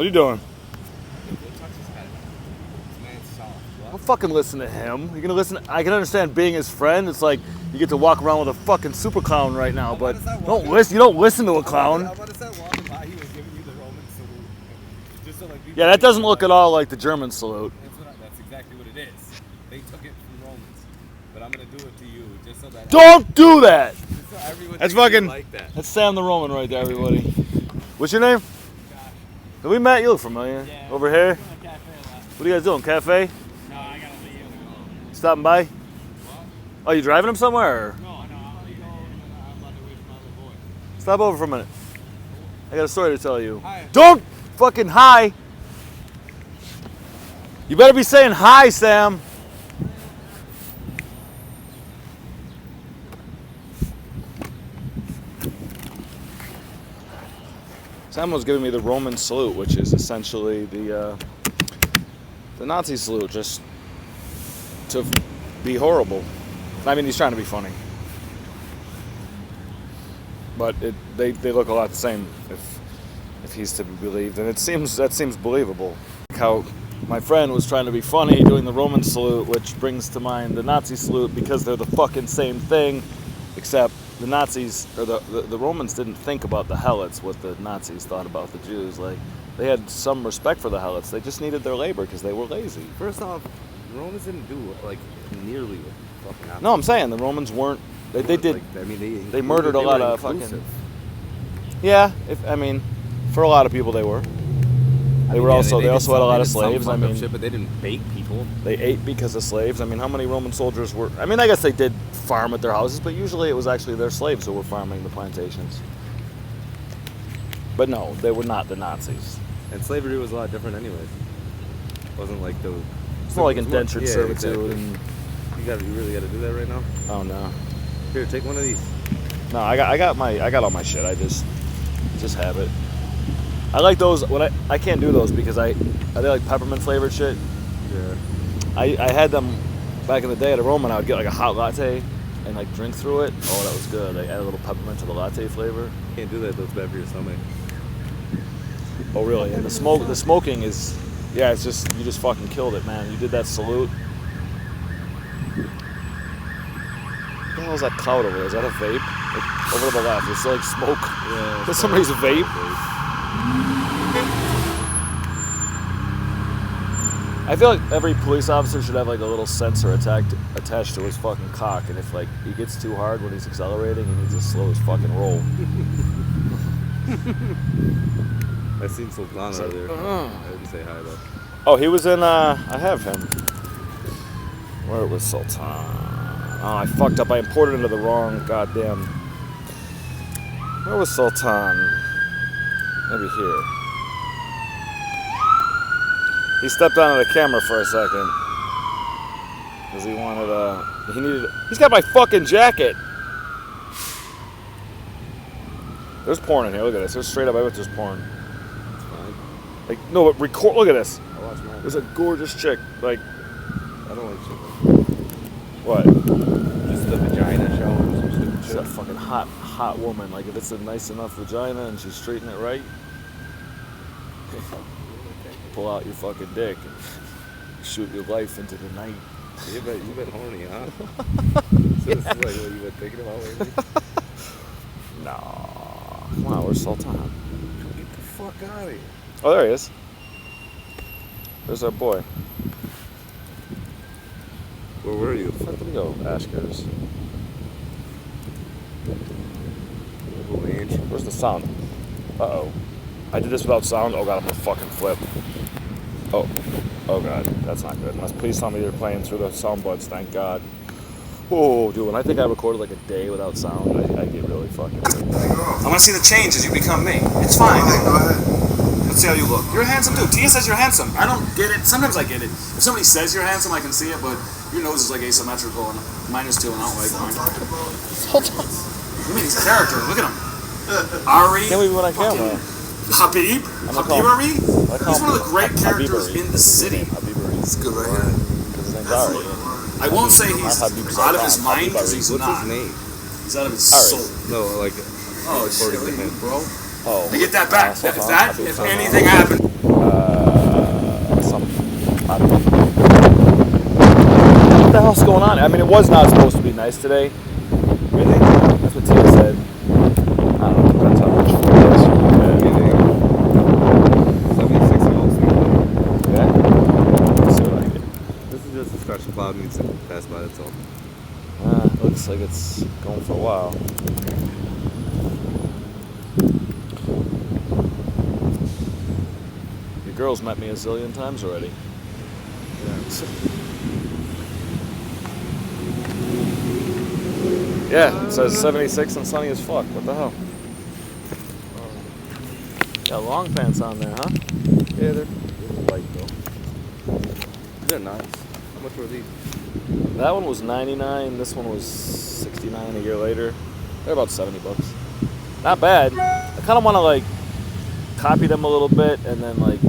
What are you doing? Touch his head. This man's soft. What? Don't fucking listen to him. You're gonna listen. I can understand being his friend. It's like you get to walk around with a fucking super clown right now, but don't listen. You don't listen to a clown. How about is that walking by? He was giving you the Roman salute. Just so like. Yeah, that doesn't look at all like the German salute. That's exactly what it is. They took it from Romans, but I'm gonna do it to you just so that. Don't do that. Just so everyone That's thinks you fucking. like that. That's Sam the Roman right there, everybody. What's your name? Josh. Have we met? You look familiar. Yeah. Over here. We're in a cafe last. What are you guys doing? Cafe? No, I gotta leave. Stopping by? What? Oh, you driving him somewhere? Or? No, I'll go and I'm about to wait for my other boy. Stop over for a minute. I got a story to tell you. Hi. Don't fucking hi. You better be saying hi, Sam. Sam was giving me the Roman salute, which is essentially the Nazi salute, just to be horrible. I mean, he's trying to be funny, but they look a lot the same if he's to be believed, and that seems believable. How my friend was trying to be funny doing the Roman salute, which brings to mind the Nazi salute because they're the fucking same thing, except the Nazis or the Romans didn't think about the Helots what the Nazis thought about the Jews. Like, they had some respect for the Helots. They just needed their labor because they were lazy. First off, the Romans didn't do like nearly what fucking happened. No, I'm saying the Romans weren't. They did. Like, I mean, They murdered a lot were of inclusive. fucking. Yeah, I mean, for a lot of people they were. They also had a lot of slaves. I mean, shit, but they didn't bait people. they ate because of slaves. I mean, how many Roman soldiers were? I mean, I guess they did farm at their houses, but usually it was actually their slaves who were farming the plantations. But no, they were not the Nazis. And slavery was a lot different, anyways. It wasn't like the. It's more like indentured yeah, servitude. exactly. You really got to do that right now. Oh no, Here, take one of these. no, I got all my shit. I just have it. I like those. I can't do those because are they like peppermint flavored shit? Yeah. I had them back in the day at a Roman. I would get like a hot latte and like drink through it. Oh, that was good. They add a little peppermint to the latte flavor. Can't do that. That's bad for your stomach. Oh really? And the smoking is, yeah, it's just, you just fucking killed it, man. You did that salute. What the hell is that cloud over there? Is that a vape? Like, over to the left, it's like smoke. Yeah. That's somebody's vape. I feel like every police officer should have like a little sensor attached to his fucking cock, and if like he gets too hard when he's accelerating, he needs to slow his fucking roll. I seen Sultan out there. I didn't say hi though. Oh, he was in, I have him. Where was Sultan? Oh, I fucked up. I imported into the wrong goddamn. Where was Sultan? Maybe here. He stepped onto the camera for a second. Because he wanted, he's got my fucking jacket. There's porn in here. Look at this. There's straight up evidence there's porn. It's fine. Like, no, but record. Look at this. I watch mine. There's a gorgeous chick. Like, I don't like shit. what? Just the vagina showing some stupid She's shit. a fucking hot woman. Like, if it's a nice enough vagina and she's treating it right, pull out your fucking dick and shoot your life into the night. You've been horny, huh? So this is like what you've been thinking about lately? No. Wow, where's Sultan? Get the fuck out of here. Oh, there he is. There's our boy. Where were you? Where did he go? Ashkers. Little inch. Where's the sound? Uh-oh. I did this without sound. Oh, God, I'm gonna fucking flip. Oh. Oh, God. That's not good. Please tell me you're playing through the sound buds. Thank God. Oh, dude, when I think I recorded like a day without sound, I get really fucking... I want to see the change as you become me. It's fine. Go ahead. Let's see how you look. You're a handsome dude. Tia says you're handsome. I don't get it. Sometimes I get it. If somebody says you're handsome, I can see it, but your nose is like asymmetrical and -2, and I don't like mine. You mean he's a character. Look at him. Ari. Can't believe we went on camera. Habib. I'm gonna call him- He's one of the great characters in the city. Habibari. It's good right here. Because his name's Ari. I won't say he's out of his mind because he's What's not. his name? He's out of his Ari. soul. No, like Oh, shit, according to him. bro. Oh. I get that back. Sultan, If Habib Sultan. anything happened. I mean, it was not supposed to be nice today. Really? That's what Tia said. I don't know. Depends how much food it is. Anything. 76 volts. Yeah. So like it. This is just a special cloud needs to pass by, that's all. Looks like it's going for a while. Your girl's met me a zillion times already. Yeah, it says 76 and sunny as fuck. What the hell? Got long pants on there, huh? Yeah, they're light though. They're nice. How much were these? That one was 99. This one was 69 a year later. They're about 70 bucks. Not bad. I kind of want to like copy them a little bit and then like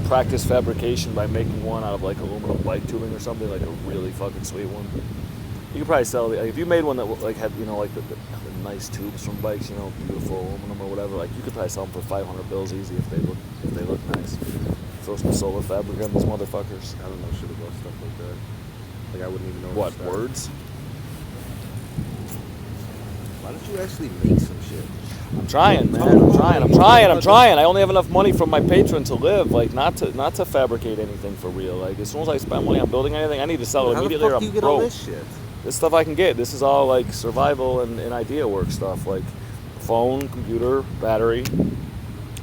practice fabrication by making one out of like aluminum bike tubing or something, like a really fucking sweet one. You could probably sell if you made one that like had, you know, like the nice tubes from bikes, you know, beautiful aluminum or whatever. Like you could probably sell them for 500 bills easy if they look nice. Throw some solar fabric on these motherfuckers. I don't know shit about stuff like that. Like I wouldn't even know What to start. words? Why don't you actually make some shit? I'm trying, man. I'm trying. I only have enough money from my patron to live, like not to fabricate anything for real. Like as soon as I spend money on building anything, I need to sell it How the immediately or fuck do I'm you get all broke. this shit? This stuff I can get. This is all like survival and idea work stuff, like phone, computer, battery,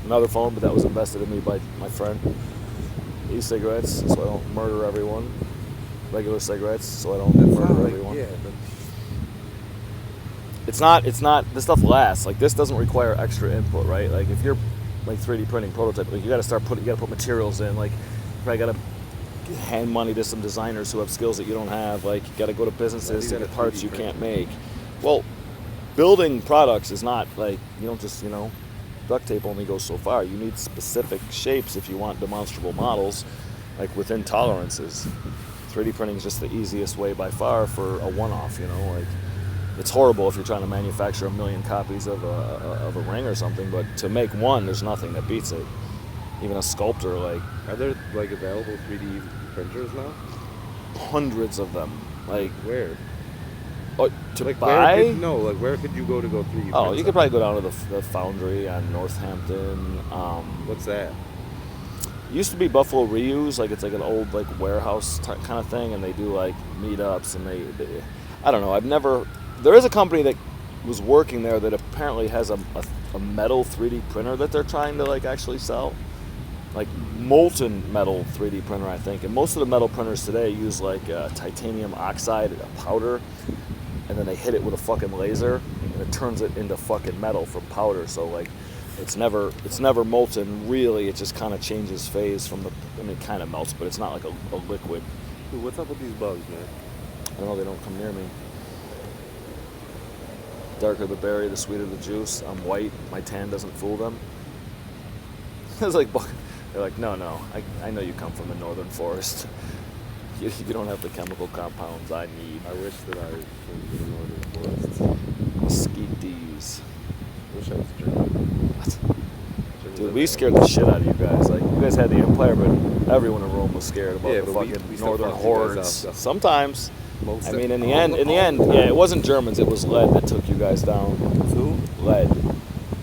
another phone, but that was invested in me by my friend. E-cigarettes, so I don't murder everyone. Regular cigarettes, so I don't murder everyone. Yeah, but It's not, this stuff lasts. Like this doesn't require extra input, right? Like if you're like 3D printing prototype, like you gotta put materials in, like you probably gotta hand money to some designers who have skills that you don't have. Like you gotta go to businesses to you get gotta parts 3D you print? can't make. Well, building products is not like, you don't just, duct tape only goes so far. You need specific shapes if you want demonstrable models, like within tolerances. 3D printing is just the easiest way by far for a one-off, like it's horrible if you're trying to manufacture 1 million copies of a ring or something, but to make one, there's nothing that beats it. Even a sculptor, like are there like available 3D printers now? hundreds of them. Like Where? to Like buy? where could you go to go 3D? Oh, print you could probably go down to the Foundry on Northampton. What's that? Used to be Buffalo Reuse, like it's like an old like warehouse kind of thing, and they do like meetups, and they I don't know. There is a company that was working there that apparently has a metal 3D printer that they're trying to like actually sell, like molten metal 3D printer, I think. And most of the metal printers today use like titanium oxide powder, and then they hit it with a fucking laser, and it turns it into fucking metal from powder. So like, it's never molten really. It just kind of changes phase from it kind of melts, but it's not like a liquid. Dude, what's up with these bugs, man? I don't know, they don't come near me. Darker the berry, the sweeter the juice. I'm white. My tan doesn't fool them. It's like, they're like, no, I know you come from the northern forest. You don't have the chemical compounds I need. I wish that I was from the northern forest. Mosquitoes. I wish I was German. What? Dude, we scared the shit out of you guys. Like, you guys had the Empire, but everyone in Rome was scared about Yeah, the but we fucking still northern fucked you guys hordes. up, though. Sometimes. Most I of- mean, in the end, yeah, it wasn't Germans. It was lead that took you guys down. Who? Lead.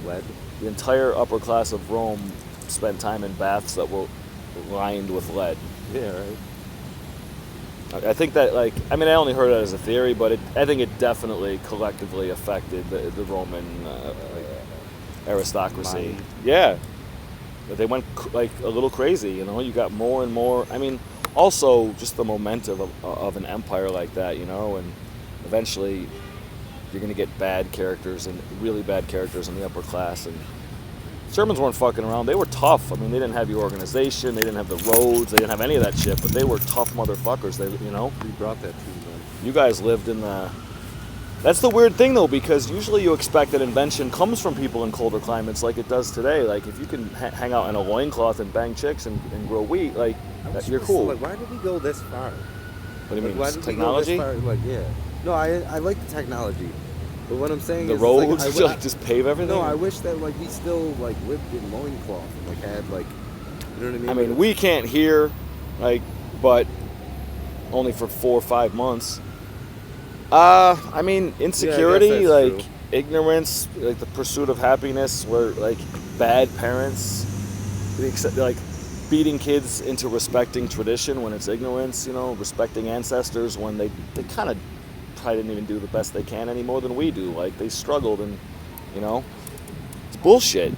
Lead. The entire upper class of Rome spent time in baths that were lined with lead. Yeah, right. I think that, like, I mean, I only heard it as a theory, but I think it definitely collectively affected the Roman aristocracy. Mind. Yeah. They went, like, a little crazy, You got more and more. I mean, also just the momentum of an empire like that, and eventually you're going to get bad characters and really bad characters in the upper class. And Germans weren't fucking around. They were tough. I mean, they didn't have your organization. They didn't have the roads. They didn't have any of that shit. But they were tough motherfuckers. We brought that to you, man. You guys lived in the... That's the weird thing, though, because usually you expect that invention comes from people in colder climates like it does today. Like, if you can hang out in a loincloth and bang chicks and grow wheat, like, you're cool. Like, why did we go this far? What do you mean? Why did Technology? we go this far? Like, yeah. No, I like the technology. But what I'm saying The is... roads? Like, to, like, just pave everything? No, I wish that, like, we still, like, lived in loincloth and, like, had, like... You know what I mean? I mean, we can't hear, like, but only for 4 or 5 months. I mean, insecurity, that's like true. ignorance, like the pursuit of happiness, where like bad parents, like beating kids into respecting tradition when it's ignorance, you know, respecting ancestors when they kind of probably didn't even do the best they can any more than we do. Like they struggled, and you know, it's bullshit.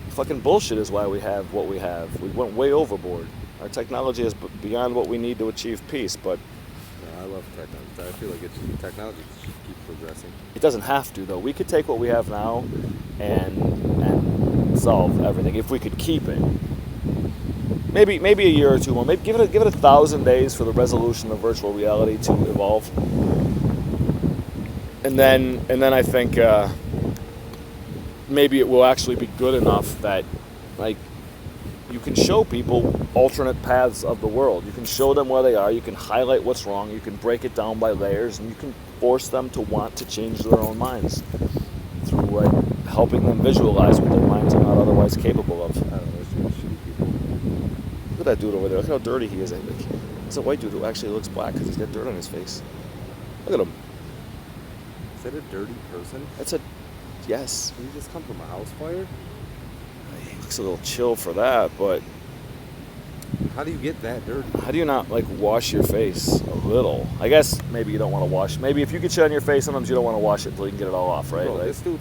Fucking bullshit is why we have what we have. We went way overboard. Our technology is beyond what we need to achieve peace, but I love technology. I feel like technology should keep progressing. it doesn't have to, though. We could take what we have now and solve everything if we could keep it. Maybe a year or two more. Maybe give it 1,000 days for the resolution of virtual reality to evolve, and then I think maybe it will actually be good enough that like you can show people alternate paths of the world. You can show them where they are. You can highlight what's wrong. You can break it down by layers, and you can force them to want to change their own minds through like helping them visualize what their minds are not otherwise capable of. I don't know, there's shitty people. Look at that dude over there. Look how dirty he is. It's a white dude who actually looks black because he's got dirt on his face. Look at him. Is that a dirty person? That's a yes. Did he just come from a house fire? He looks a little chill for that, but How do you get that dirty? how do you not like wash your face a little? I guess maybe you don't want to wash. Maybe if you get shit on your face, sometimes you don't want to wash it until you can get it all off, right? Bro, Like, this dude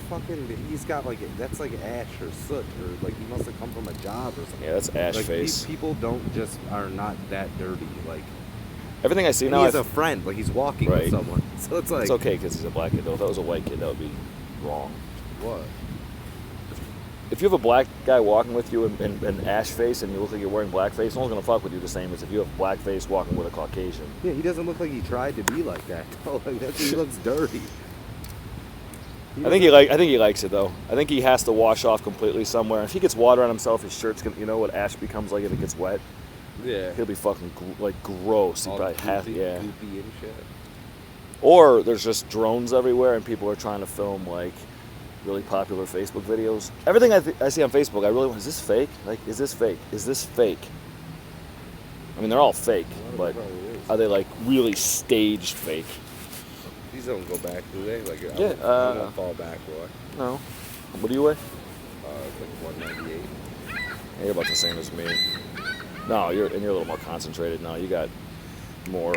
he's got like, that's like ash or soot, or like he must have come from a job or something. yeah, that's ash Like, face. people are not that dirty. Like, Everything I see and now, he has a friend, like he's walking Right. with someone. So it's like, it's okay because he's a black kid. Though if that was a white kid, that would be wrong. what? If you have a black guy walking with you in ash face and you look like you're wearing blackface, no one's gonna fuck with you the same as if you have blackface walking with a Caucasian. Yeah, he doesn't look like he tried to be like that. No, like he looks dirty. I think he likes it though. I think he has to wash off completely somewhere. If he gets water on himself, his shirt's gonna, you know what ash becomes like if it gets wet. Yeah. He'll be fucking gross. He All probably has, goopy- yeah. goopy and shit. Or there's just drones everywhere and people are trying to film like really popular Facebook videos. Everything I see on Facebook, I really want. Is this fake? Like, is this fake? Is this fake? I mean, they're all fake, but are they like really staged fake? These don't go back, do they? Like, Yeah, I won't fall back, boy. No. What do you weigh? Like 198. Yeah, you're about the same as me. No, you're a little more concentrated now. You got more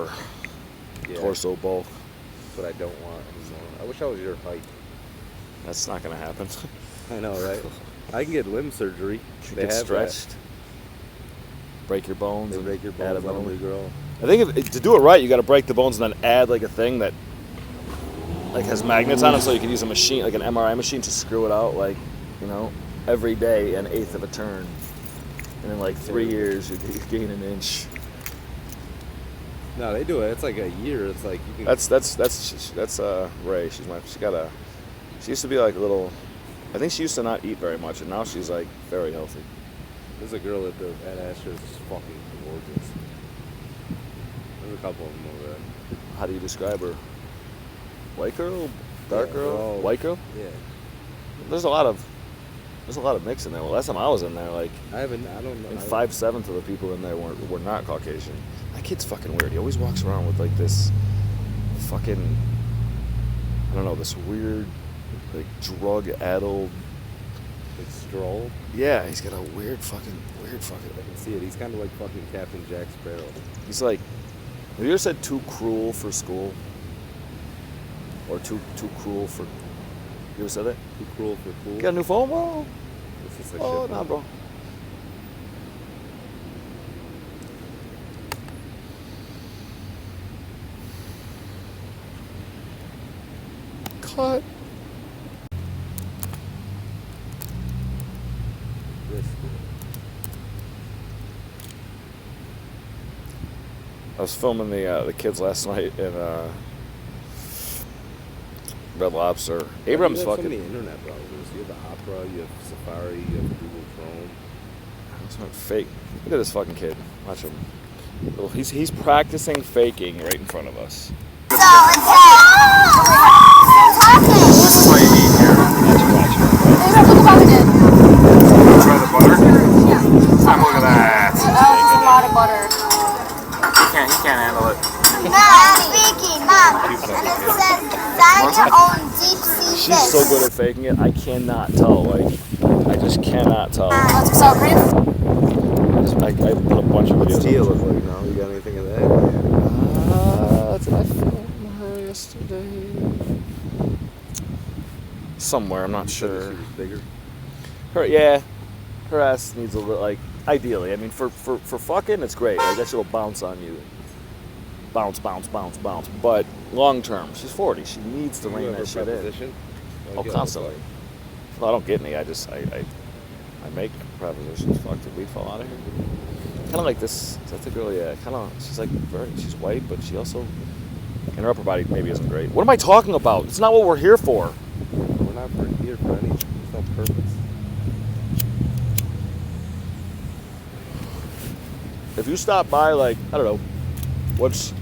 Yeah. torso bulk. But I don't want anymore. I wish I was your height. That's not gonna happen. I know, right? I can get limb surgery. You They get have stretched. Break your bones. They and break your add a bones, let them bone. regrow. I think to do it right, you got to break the bones and then add like a thing that like has magnets on it, so you can use a machine, like an MRI machine, to screw it out, like, you know, every day an eighth of a turn, and in like 3 years you gain an inch. No, they do it. It's like a year. It's like you can. That's Ray. She used to be like a little. I think she used to not eat very much, and now she's like very healthy. There's a girl at Asher that's fucking gorgeous. There's a couple of them over there. How do you describe her? White girl, dark Yeah, girl, they're all- white girl. Yeah. There's a lot of mix in there. Well, last time I was in there, like, I don't know. and 5/7 of the people in there were not Caucasian. That kid's fucking weird. He always walks around with like this fucking, I don't know, this weird, like drug-addled. Like Stroll. Yeah, he's got a weird fucking. I can see it. He's kind of like fucking Captain Jack Sparrow. He's like, have you ever said too cruel for school? Or too cruel for. You ever said that? Too cruel for cool. You got a new phone, bro? It's just a Oh, shit nah, phone. bro. Cut. This. I was filming the kids last night in Red Lobster. Abrams You have so fucking. many internet browsers. You have Opera. You have Safari. You have Google Chrome. It's not fake. Look at this fucking kid. Watch him. Oh, he's practicing faking right in front of us. This is what you need here. Watch him. Try the butter. Look at that. That was a lot of butter. He can't handle it. Keep and talking. it says design your own deep sea She's fish. so good at faking it. I cannot tell. Like, I just cannot tell. Let's go sour cream. I put a bunch of videos. What's Tia look like now? You got anything of that? Did I film her yesterday? Somewhere, I'm not You said that sure. She was bigger. Her ass needs a little, like, ideally. I mean, for fucking, it's great. Like, that shit will bounce on you. Bounce. But long term, she's 40. She needs to You rein ever that shit in. preposition? Oh, constantly. Well, I don't get any. I just, I make prepositions. Fuck, did we fall out of here? Kind of like this. Is that the girl? Yeah, kind of. She's like she's white, but she also, and her upper body maybe isn't great. What am I talking about? It's not what we're here for. We're not here for anything. There's no purpose. If you stop by, like, I don't know, once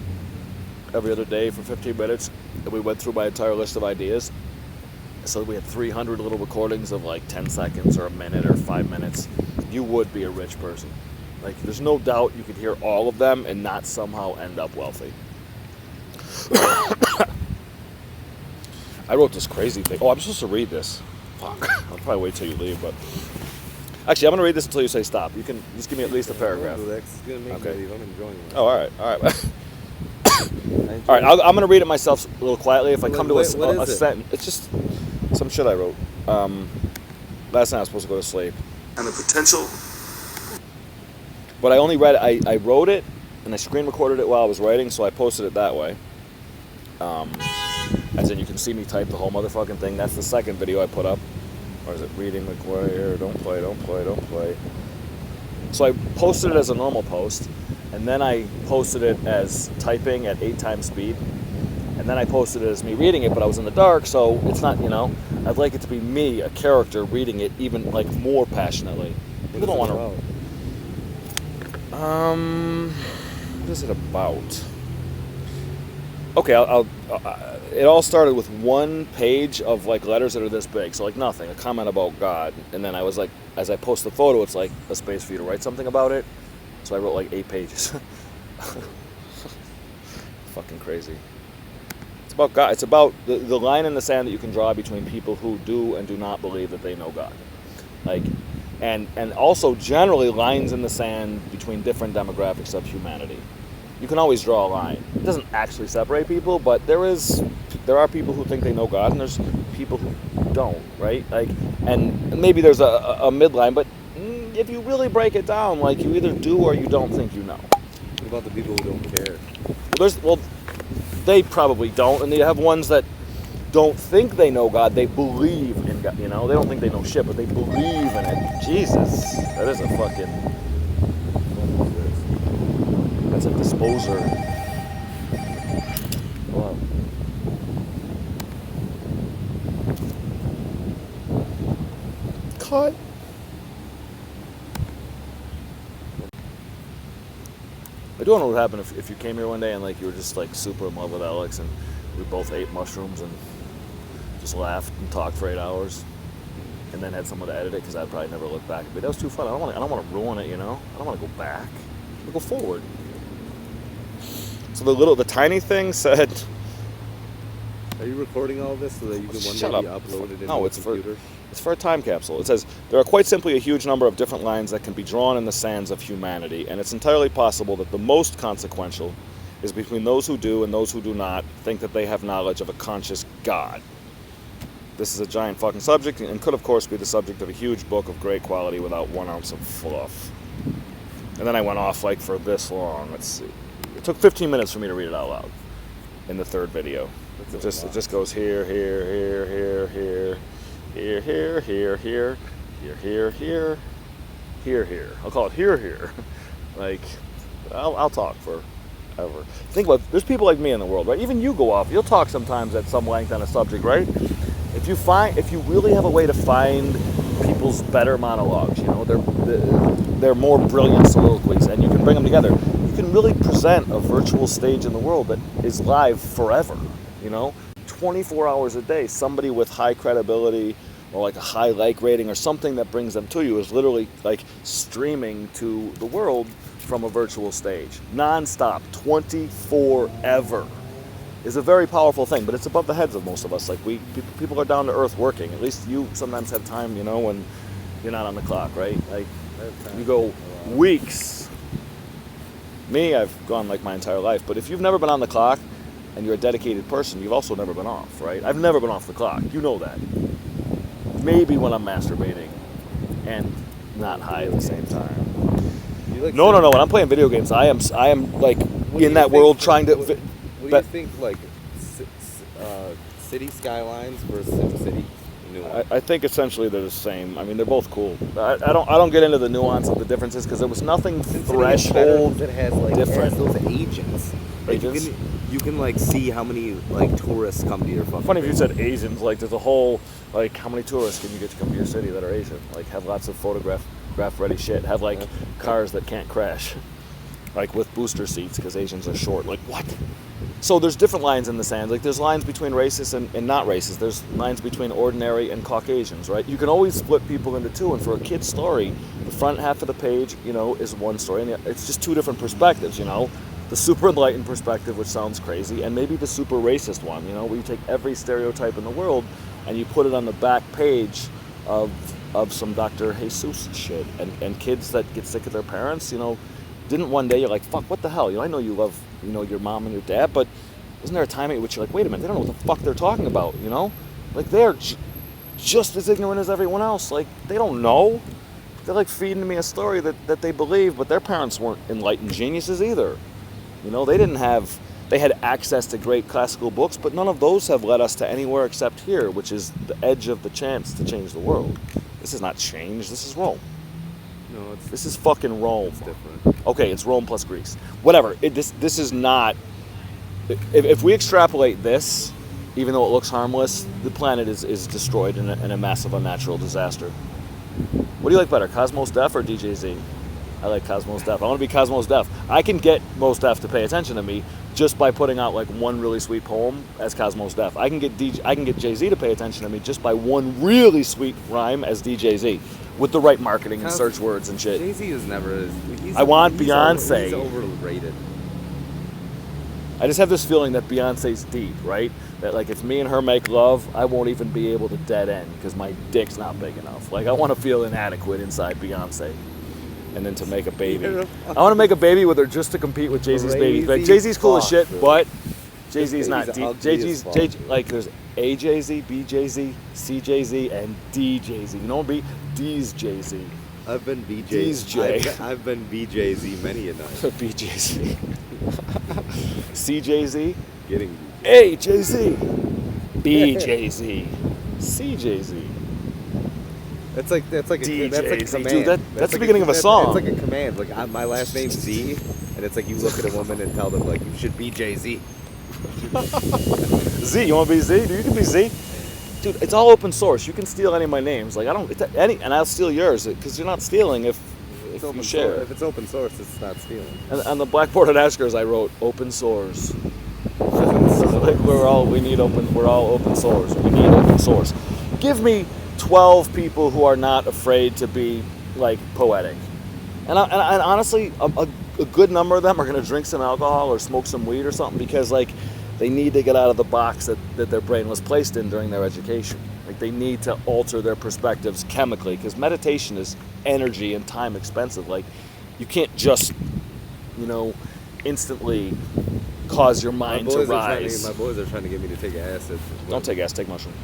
every other day for 15 minutes, and we went through my entire list of ideas, so we had 300 little recordings of like 10 seconds or a minute or 5 minutes, you would be a rich person. Like, there's no doubt you could hear all of them and not somehow end up wealthy. I wrote this crazy thing. Oh, I'm supposed to read this. Fuck. I'll probably wait till you leave, but actually, I'm gonna read this until you say stop. You can just give me at least a paragraph. That's gonna make Okay. me leave. I'm enjoying it. Oh, all right. All right, I'm gonna read it myself a little quietly. If I come to What a is it? sentence, it's just some shit I wrote. Last night I was supposed to go to sleep. And the potential. But I only read it. I wrote it and I screen recorded it while I was writing, so I posted it that way. As in, you can see me type the whole motherfucking thing. That's the second video I put up. Or is it reading McGuire? Don't play. So I posted it as a normal post, and then I posted it as typing at 8 times speed, and then I posted it as me reading it, but I was in the dark, so it's not, I'd like it to be me, a character, reading it even, like, more passionately. People don't want to... What is it about? Okay, it all started with one page of like letters that are this big, so like nothing, a comment about God, and then I was like, as I post the photo, it's like a space for you to write something about it, so I wrote like 8 pages. Fucking crazy. It's about God. It's about the line in the sand that you can draw between people who do and do not believe that they know God, like. And also generally lines in the sand between different demographics of humanity. You can always draw a line. It doesn't actually separate people, but there are people who think they know God, and there's people who don't, right? Like, and maybe there's a midline, but if you really break it down, like, you either do or you don't think you know. What about the people who don't care? They probably don't, and you have ones that don't think they know God, they believe in God, They don't think they know shit, but they believe in it. Jesus, that is a fucking... That's a disposer. Wow. Cut. I don't know what would happen if you came here one day and like you were just like super in love with Alex and we both ate mushrooms and just laughed and talked for 8 hours, and then had someone to edit it because I'd probably never look back. But that was too fun. I don't want to ruin it, I don't want to go back. I go forward. So the tiny thing said. Are you recording all this so that you can one Shut day be up. uploaded into No, the it's computer? It's for a time capsule. It says, there are quite simply a huge number of different lines that can be drawn in the sands of humanity, and it's entirely possible that the most consequential is between those who do and those who do not think that they have knowledge of a conscious God. This is a giant fucking subject and could, of course, be the subject of a huge book of great quality without 1 ounce of fluff. And then I went off like for this long. Let's see. It took 15 minutes for me to read it out loud in the third video. It just goes here, here, here, here, here, here, here, here, here, here, here, here, here, here. I'll call it here, here. Like, I'll talk forever. Think about it. There's people like me in the world, right? Even you go off. You'll talk sometimes at some length on a subject, right? If you really have a way to find people's better monologues, they're more brilliant soliloquies, and you can bring them together. You can really present a virtual stage in the world that is live forever. 24 hours a day, somebody with high credibility or like a high like rating or something that brings them to you is literally like streaming to the world from a virtual stage, non-stop, 24 ever. is a very powerful thing, but it's above the heads of most of us. Like people are down to earth working. At least you sometimes have time, you know, when you're not on the clock, right? Like you go weeks. Me, I've gone like my entire life, but if you've never been on the clock and you're a dedicated person, you've also never been off, right? I've never been off the clock. You know that. Maybe when I'm masturbating and not high at the same time. No. When I'm playing video games, I am like in that world trying to. What do you think, like, City Skylines versus SimCity? I think essentially they're the same. I mean, they're both cool. I don't get into the nuance of the differences because there was nothing threshold that has like different. Has those agents. Like you can like see how many like tourists come to your fucking. Funny if you said Asians. Like there's a whole like how many tourists can you get to come to your city that are Asian? Like have lots of photograph ready shit. Have like cars that can't crash, like with booster seats because Asians are short. Like what? So there's different lines in the sand. Like there's lines between racist and not racist. There's lines between ordinary and Caucasians, right? You can always split people into two. And for a kid's story, the front half of the page, you know, is one story, and it's just two different perspectives, you know. The super enlightened perspective, which sounds crazy, and maybe the super racist one, you know, where you take every stereotype in the world and you put it on the back page of some Dr. Jesus shit. And kids that get sick of their parents, you know, didn't one day you're like, fuck, what the hell? You know, I know you love, you know, your mom and your dad, but isn't there a time at which you're like, wait a minute, they don't know what the fuck they're talking about, you know? Like, they're just as ignorant as everyone else. Like, they don't know. They're like feeding me a story that they believe, but their parents weren't enlightened geniuses either. You know, they had access to great classical books, but none of those have led us to anywhere except here, which is the edge of the chance to change the world. This is not change, this is Rome. No, this is fucking Rome. It's different. Okay, it's Rome plus Greece. Whatever. This is not. If we extrapolate this, even though it looks harmless, the planet is destroyed in a massive unnatural disaster. What do you like better, Cosmos Def or DJ Z? I like Cosmos Def. I want to be Cosmos Def. I can get Mos Def to pay attention to me just by putting out like one really sweet poem as Cosmos Def. I can get Jay Z to pay attention to me just by one really sweet rhyme as DJ Z. With the right marketing and search words and shit. Jay-Z is never. I want Beyonce. He's overrated. I just have this feeling that Beyonce's deep, right? That like if me and her make love, I won't even be able to dead end because my dick's not big enough. Like I want to feel inadequate inside Beyonce, and then to make a baby. I want to make a baby with her just to compete with Jay-Z's baby. Like Jay-Z's cool as shit, but Jay-Z's not deep. Jay-Z's like there's A Jay-Z, B Jay-Z, C Jay-Z, and D Jay-Z. You know B? D's Jay-Z. I've been BJ. D's J. I've been BJZ many a night. B Jay-Z. C Jay-Z. Getting BJ. A Jay-Z. B Jay-Z. C Jay-Z. That's like a command. Dude, that's the beginning of a song. It's like a command. Like my last name's Z, and it's like you look at a woman and tell them like you should be Jay-Z. Z, you want to be Z? Dude, you can be Z. Dude, it's all open source. You can steal any of my names. Like and I'll steal yours because you're not stealing if you share. If it's open source, it's not stealing. And on the blackboard at Asker's, I wrote open source. Like we're all open source. We need open source. Give me 12 people who are not afraid to be like poetic, and honestly, a good number of them are going to drink some alcohol or smoke some weed or something because like they need to get out of the box that their brain was placed in during their education. Like they need to alter their perspectives chemically because meditation is energy and time expensive. Like you can't just, you know, instantly cause your mind to rise. My boys are trying to get me to take acid. Don't take acid, take mushrooms.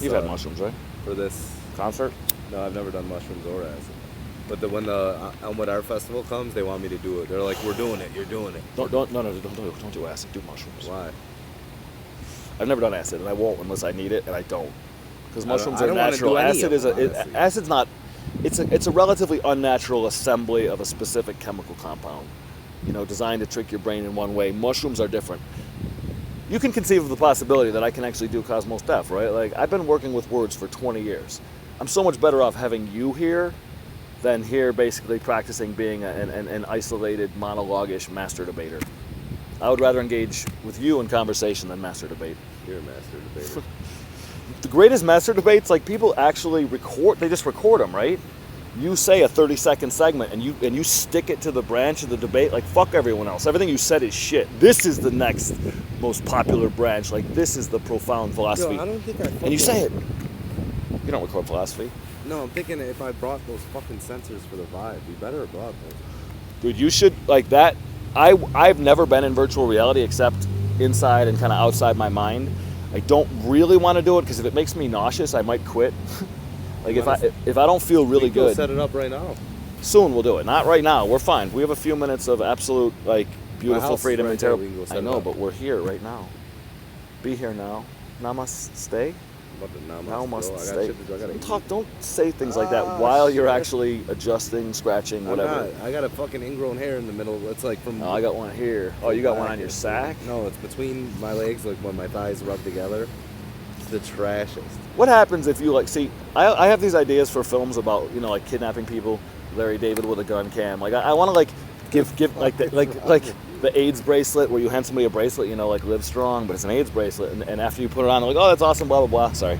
You've had mushrooms, right? For this concert? No, I've never done mushrooms or acid. But when the Elmwood Art Festival comes, they want me to do it. They're like, "We're doing it. You're doing it." Don't do acid. Do mushrooms. Why? I've never done acid, and I won't unless I need it, and I don't. Because mushrooms I are don't wanna natural. do any Acid of them, is honestly. acid's not. It's a relatively unnatural assembly of a specific chemical compound. You know, designed to trick your brain in one way. Mushrooms are different. You can conceive of the possibility that I can actually do Cosmos Def, right? Like I've been working with words for 20 years. I'm so much better off having you here than here basically practicing being an isolated monologue-ish master debater. I would rather engage with you in conversation than master debate. You're a master debater. The greatest master debates, like people actually record, they just record them, right? you say a 30-second segment and you stick it to the branch of the debate, like fuck everyone else. Everything you said is shit. This is the next most popular branch. Like this is the profound philosophy. Yo, I don't think I and you say it. You don't record philosophy. No, I'm thinking if I brought those fucking sensors for the Vive, we better have brought those. Dude, you should like that. I've never been in virtual reality except inside and kind of outside my mind. I don't really want to do it because if it makes me nauseous, I might quit. Like if I don't feel really good. Set it up right now. Soon we'll do it. Not right now. We're fine. We have a few minutes of absolute like beautiful house is freedom right and there. terrible. We can go set I it know, up. but we're here right now. Be here now. Namaste. But now Now must I got stay. shit to do. I gotta eat. Don't say things like that Ah, while you're shit. actually adjusting, scratching, I'm whatever. not. I got a fucking ingrown hair in the middle. It's like from. Oh, I got one here. Oh, you got one on your sack? No, it's between my legs, like when my thighs rub together. It's the trashiest. What happens if you like see? I have these ideas for films about like kidnapping people. Larry David with a gun cam. Like I want to like give like the AIDS bracelet where you hand somebody a bracelet. Like Live Strong, but it's an AIDS bracelet, and after you put it on, they're like, oh, that's awesome. Blah blah blah. Sorry.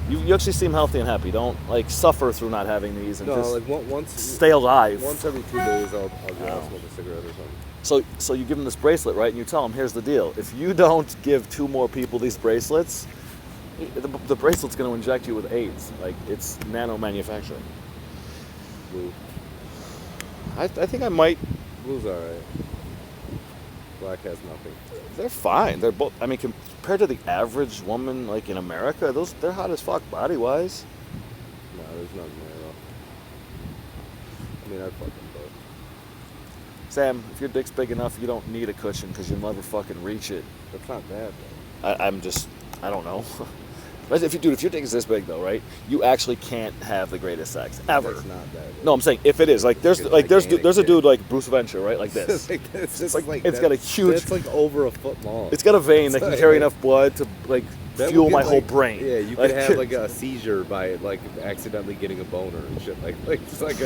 You actually seem healthy and happy. Don't like suffer through not having these and No, just like once. stay alive. Once every 2 days, I'll go out Oh. smoke a cigarette or something. So you give them this bracelet, right? And you tell them, here's the deal. If you don't give 2 more people these bracelets, the bracelet's going to inject you with AIDS. Like, it's nano manufacturing. Blue. I think I might. Blue's alright. Black has nothing. They're fine. They're both. I mean, compared to the average woman, like in America, they're hot as fuck body wise. No, there's nothing there though. I mean, I'd fuck them both. Sam, if your dick's big enough, you don't need a cushion because you'll never fucking reach it. That's not bad though. I don't know. But if your dick is this big though, right? You actually can't have the greatest sex ever. It's not that big. No, I'm saying if it is, like there's It's a gigantic, dude like Bruce Venture, right? Like this. it's It's got a huge. It's like over a foot long. It's got a vein that can like- carry enough blood to like That fuel would my get, whole like- brain. Yeah, you could have like a seizure by like accidentally getting a boner and shit. Like it's like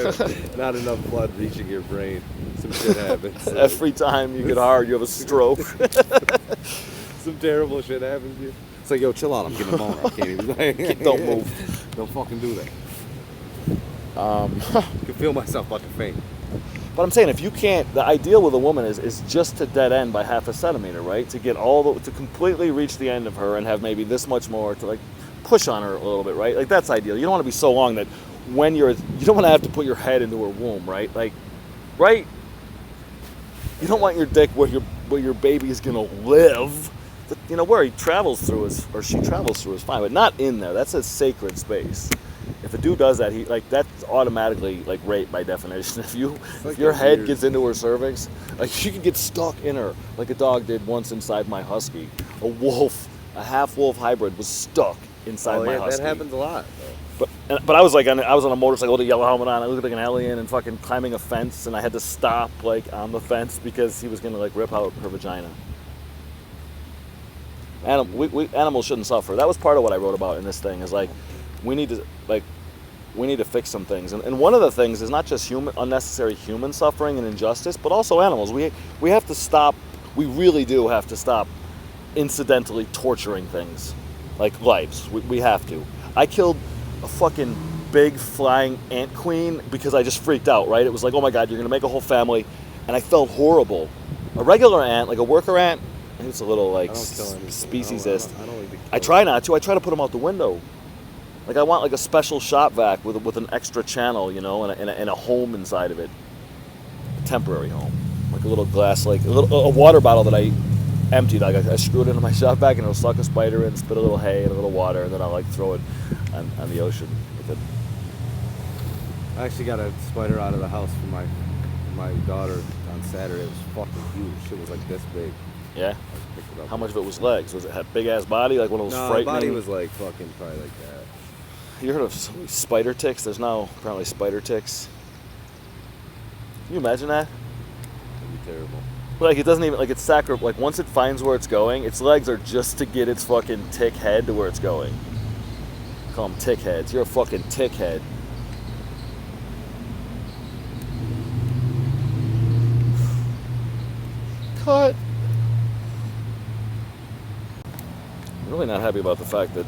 not enough blood reaching your brain. Some shit happens. Like, Every time you get hard, you have a stroke. some terrible shit happens to you. It's like, yo, chill out. I'm getting a boner. I can't even. Don't move. Don't fucking do that. I can feel myself about to faint. But I'm saying if you can't, the ideal with a woman is just to dead end by half a centimeter, right? To get to completely reach the end of her and have maybe this much more to like push on her a little bit, right? Like that's ideal. You don't want to be so long that when you don't want to have to put your head into her womb, right? Like, right? You don't want your dick where your baby is gonna live. Where he travels through or she travels through is fine, but not in there. That's a sacred space. If a dude does that, that's automatically like rape by definition. If like your a head weird- gets into her cervix, like she could get stuck in her, like a dog did once inside my husky. A half wolf hybrid was stuck inside my husky. That happens a lot. Though. But I was on a motorcycle with a yellow helmet on. I looked like an alien and fucking climbing a fence, and I had to stop like on the fence because he was gonna like rip out her vagina. Animals shouldn't suffer. That was part of what I wrote about in this thing. Is like we need to fix some things, and one of the things is not just unnecessary human suffering and injustice, but also animals. We have to stop. We really do have to stop incidentally torturing things like lives. We have to. I killed a fucking big flying ant queen because I just freaked out. Right? It was like, oh my god, you're gonna make a whole family, and I felt horrible. A regular ant, like a worker ant. It's a little like I don't kill anything. speciesist. I don't like to kill I try not to. I try to put them out the window. Like I want like a special shop vac with an extra channel, and a home inside of it, a temporary home, like a little glass, like a water bottle that I emptied. Like I screw it into my shop vac and it'll suck a spider in, spit a little hay and a little water, and then I'll like throw it on the ocean with it. I actually got a spider out of the house for my daughter on Saturday. It was fucking huge. It was like this big. Yeah. I picked it up. How much of it was legs? Was it had big ass body, like one of those No, the frightening? body was like fucking probably like that. You heard of spider ticks? There's now apparently spider ticks. Can you imagine that? It'd be terrible. Like it doesn't even like it's sacred. Like once it finds where it's going, its legs are just to get its fucking tick head to where it's going. Call them tick heads. You're a fucking tick head. Cut. I'm really not happy about the fact that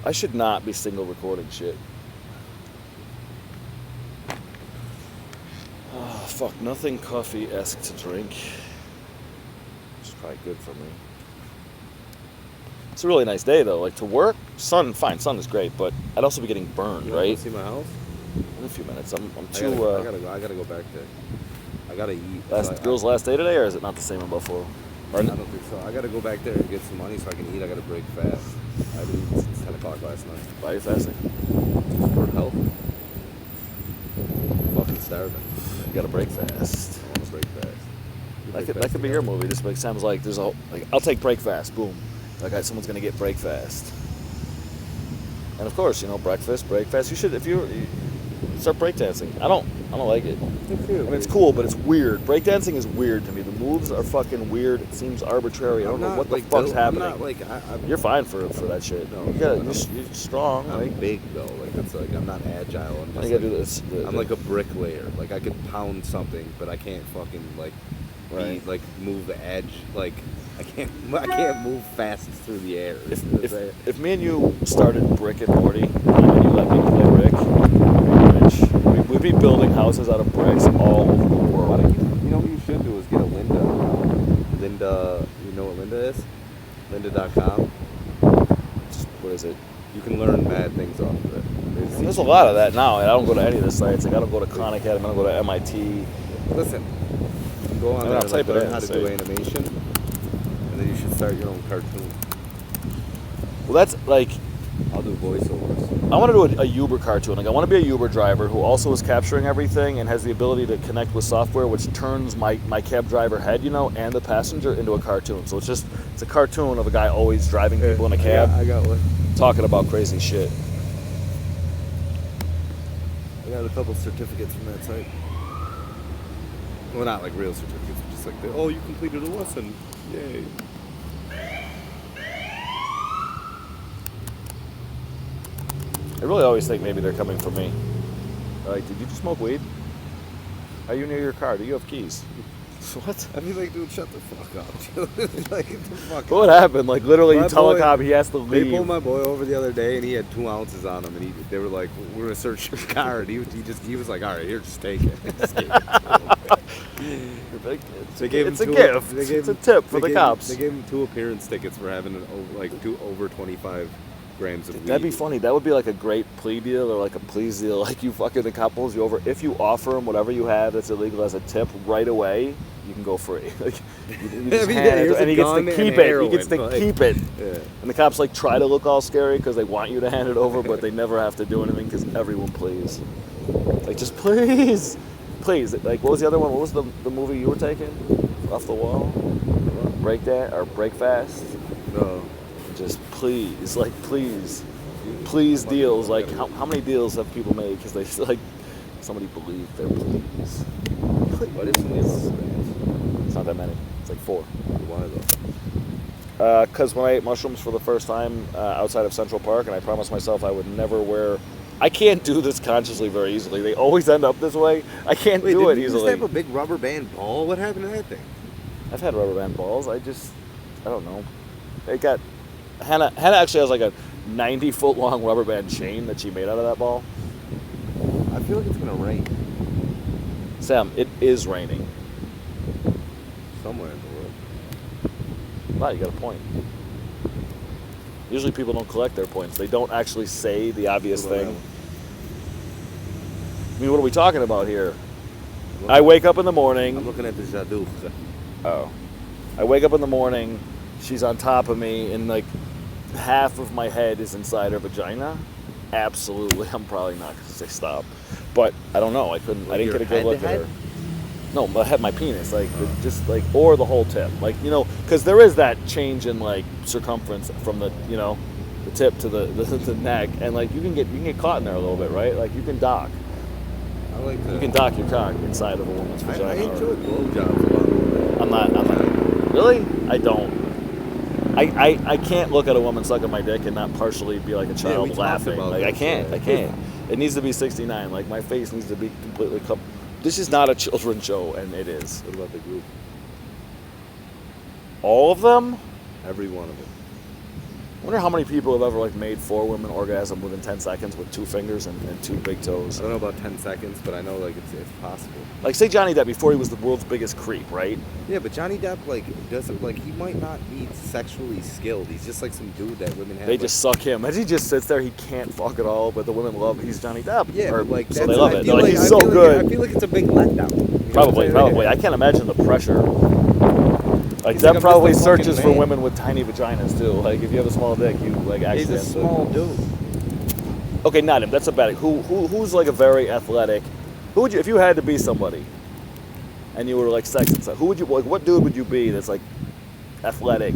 I should not be single recording shit. Oh, fuck, nothing coffee-esque to drink. Which is probably good for me. It's a really nice day, though. Like, to work, sun is great, but I'd also be getting burned, You wanna right? go see my house? In a few minutes. I'm I too, gotta go back there. I gotta eat. girl's last day today, or is it not the same in Buffalo? Or I don't think so. I gotta go back there and get some money so I can eat. I gotta break fast. I didn't eat since 10 o'clock last night. why are you fasting? For health. Fucking starving. You gotta break fast. I wanna break fast. You break That fast could be your together? movie. Just like sounds like there's I'll take break fast. Boom. Like someone's gonna get break fast. And of course, breakfast, break fast. You should if you start breakdancing. I don't like it. I mean, it's cool, but it's weird. Breakdancing is weird to me. The moves are fucking weird. It seems arbitrary. I don't know what the fuck's happening. I'm not like You're fine for that shit. No, You're strong. I'm Like, big though. Like it's like I'm not agile. I'm I just gotta like, do this. I'm like a bricklayer. Like I could pound something, but I can't fucking like Right. move the edge. Like I can't move fast through the air. If me and you started Brick and Morty, and you let me play Rick, we'd be rich. We'd be building houses out of bricks all over the Why world. don't you know what you should do is get a Linda. Linda, you know what Linda is? Lynda.com. What is it? You can learn bad things off of it. There's a lot of that now, and I don't go to any of the sites. Like, I don't go to Khan Academy, I don't go to MIT. Listen, you can go on I'll there type and it learn in how and to do see. animation, and then you should start your own cartoon. Well, that's like, I'll do voiceovers. I want to do a Uber cartoon. Like, I want to be a Uber driver who also is capturing everything and has the ability to connect with software, which turns my cab driver head, and the passenger into a cartoon. So it's a cartoon of a guy always driving people in a cab, I got one. talking about crazy shit. I got a couple certificates from that site. Well, not like real certificates, but just like, you completed a lesson. Yay. I really always think maybe they're coming for me. Like, did you just smoke weed? Are you near your car? Do you have keys? What? I'd be like, dude, shut the fuck up. Like, get the fuck What up. happened? Like, literally, My you tell a boy- cop he has to They leave. pulled my boy over the other day, and he had 2 ounces on him, and they were like, "We're gonna search your car," and he was like, "All right, here, just take it." Just take it. They gave It's him a two- gift. they gave It's a him- tip for they the gave- cops. They gave him 2 appearance tickets for having over 25 grams of weed. That'd be funny. That would be like a great plea deal or like a pleas deal. Like, you fucking, the cop pulls you over. If you offer him whatever you have that's illegal as a tip right away, you can go free. Like, you just I mean, hand yeah, it, here's and a he gets gun to and keep it. He heroin, gets to like- keep it. Yeah. And the cops like try to look all scary because they want you to hand it over, but they never have to do anything because everyone please. Like, just please, please. Like, what was the other one? What was the movie you were taking? Off the Wall? Break that or Break Fast? No. Just please, like, please deals. Like, how many deals have people made because they like somebody believed their please? What is some of these bands? It's not that many. It's like 4. Why though? Because when I ate mushrooms for the first time outside of Central Park, and I promised myself I would never wear. I can't do this consciously very easily. They always end up this way. I can't Wait, do it didn't you just easily. have a big rubber band ball? What happened to that thing? I've had rubber band balls. I don't know. It got Hannah actually has like a 90-foot long rubber band chain that she made out of that ball. I feel like it's gonna rain Sam, it is raining. somewhere in the world. Wow, you got a point. Usually people don't collect their points. They don't actually say the obvious What about thing. that I mean, what are we talking about here? I wake up in the morning. I'm looking at the Jadou. Oh. I wake up in the morning, she's on top of me, and like half of my head is inside her vagina. Absolutely. I'm probably not going to say stop. But I don't know. I didn't Like get a your good head look to at her. head? No, but I had my penis, like, just like, or the whole tip. Like, because there is that change in like circumference from the, the tip to the neck, and like you can get caught in there a little bit, right? Like you can dock. I like to. You can dock your cock inside of a woman's I vagina. enjoy blowjobs a lot. I'm not. Really? I don't. I can't look at a woman sucking my dick and not partially be like a child we talked laughing. about Like I this, can't. yeah. I can't. It needs to be 69. Like my face needs to be completely covered. This is not a children's show, and it is. What about the group? All of them? Every one of them. wonder how many people have ever like made 4 women orgasm within 10 seconds with 2 fingers and 2 big toes. I don't know about 10 seconds, but I know like it's possible. Like say Johnny Depp before he was the world's biggest creep, right? Yeah, but Johnny Depp like doesn't like he might not be sexually skilled. He's just like some dude that women have. They like, just suck him. As he just sits there, he can't fuck at all, but the women love he's Johnny Depp. Yeah, Or- but like so that's, they love I it. feel They're like, like, he's so good. I feel like it's a big letdown. You know what I'm Probably, saying? probably. I can't imagine the pressure. Like He's that like a probably Mr. searches fucking for man. women with tiny vaginas too. Like if you have a small dick, you like actually. He's a have to- small dude. Okay, not him. That's a bad. Who's like a very athletic? Who would you if you had to be somebody, and you were like sex and stuff? Who would you like? What dude would you be that's like athletic,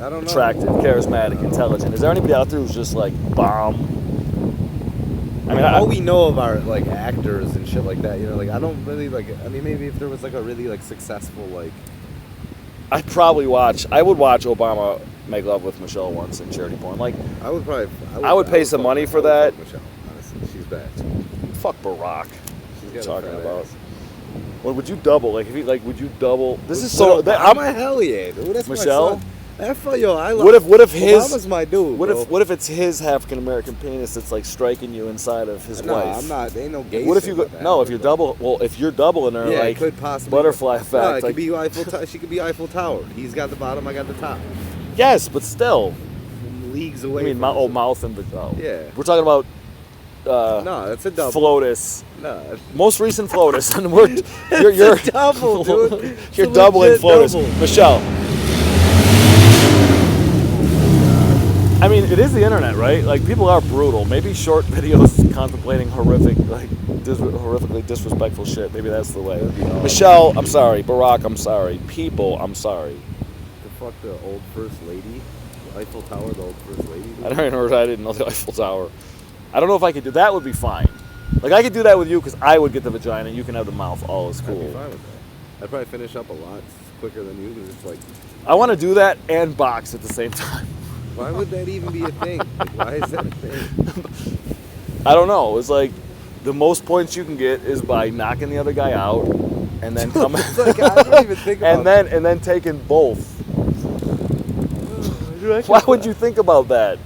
I don't know. attractive, charismatic, intelligent? Is there anybody out there who's just like bomb? I mean, All we know of are like actors and shit like that. You know, like I don't really like. I mean, maybe if there was like a really like successful like. I would watch Obama make love with Michelle once in charity porn. Like, I would probably. I would pay some fuck- money I for would that. fuck Michelle, honestly, she's bad. fuck Barack. She's What are you got a talking fat about? ass. What would you double? Like, if you like, would you double? This is But so. I'm a hell yeah, dude. That's Michelle? my son. Yo, I love. What if his? Obama's my dude. What if it's his African American penis that's like striking you inside of his No, wife? I'm not. There ain't no gay. What if shit you go? about that. No, if you're double. Well, if you're doubling her, Yeah, like it could possibly butterfly No, effect. it like, could be Eiffel. She could be Eiffel Tower. He's got the bottom. I got the top. yes, but still. Leagues I away. mean, from mouth, each mouth and the. Oh. Yeah. We're talking about. other. No, that's a double. Flotus. No, Most recent Flotus, and you're a double, dude. It's you're a doubling legit Flotus, double. Michelle. I mean, it is the internet, right? Like people are brutal. Maybe short videos contemplating horrifically disrespectful shit. Maybe that's the way. Michelle, I'm sorry. Barack, I'm sorry. People, I'm sorry. the fuck the old first lady, the Eiffel Tower, the old first lady. dude? I didn't know the Eiffel Tower. I don't know if I could do that. Would be fine. Like I could do that with you because I would get the vagina. You can have the mouth. All is I'd be cool. fine with that. I'd probably finish up a lot quicker than you because it's like, I want to do that and box at the same time. why would that even be a thing? Like, why is that a thing? I don't know. It's like the most points you can get is by knocking the other guy out, and then coming, It's like, I don't even think about and then taking both. Why would you think about that?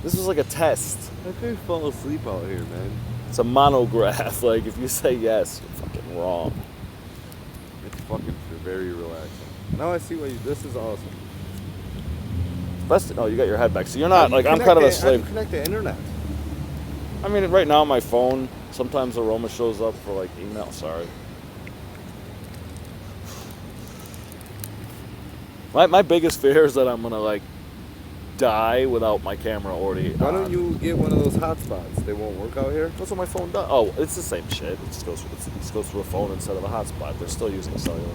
This was like a test. I could fall asleep out here, man. It's a monograph. Like if you say yes, you're fucking wrong. It's fucking very relaxing. Now I see why you. This is awesome. Best. Oh, you got your head back. So you're not How like do you I'm kind of a connect the- how do you slave. connect the internet. I mean, right now my phone. Sometimes Aroma shows up for like email. Sorry. My biggest fear is that I'm gonna like die without my camera already. Why on. don't you get one of those hotspots? They won't work out here. That's what my phone does. Oh, it's the same shit. It just goes through a phone instead of a hotspot. They're still using cellular.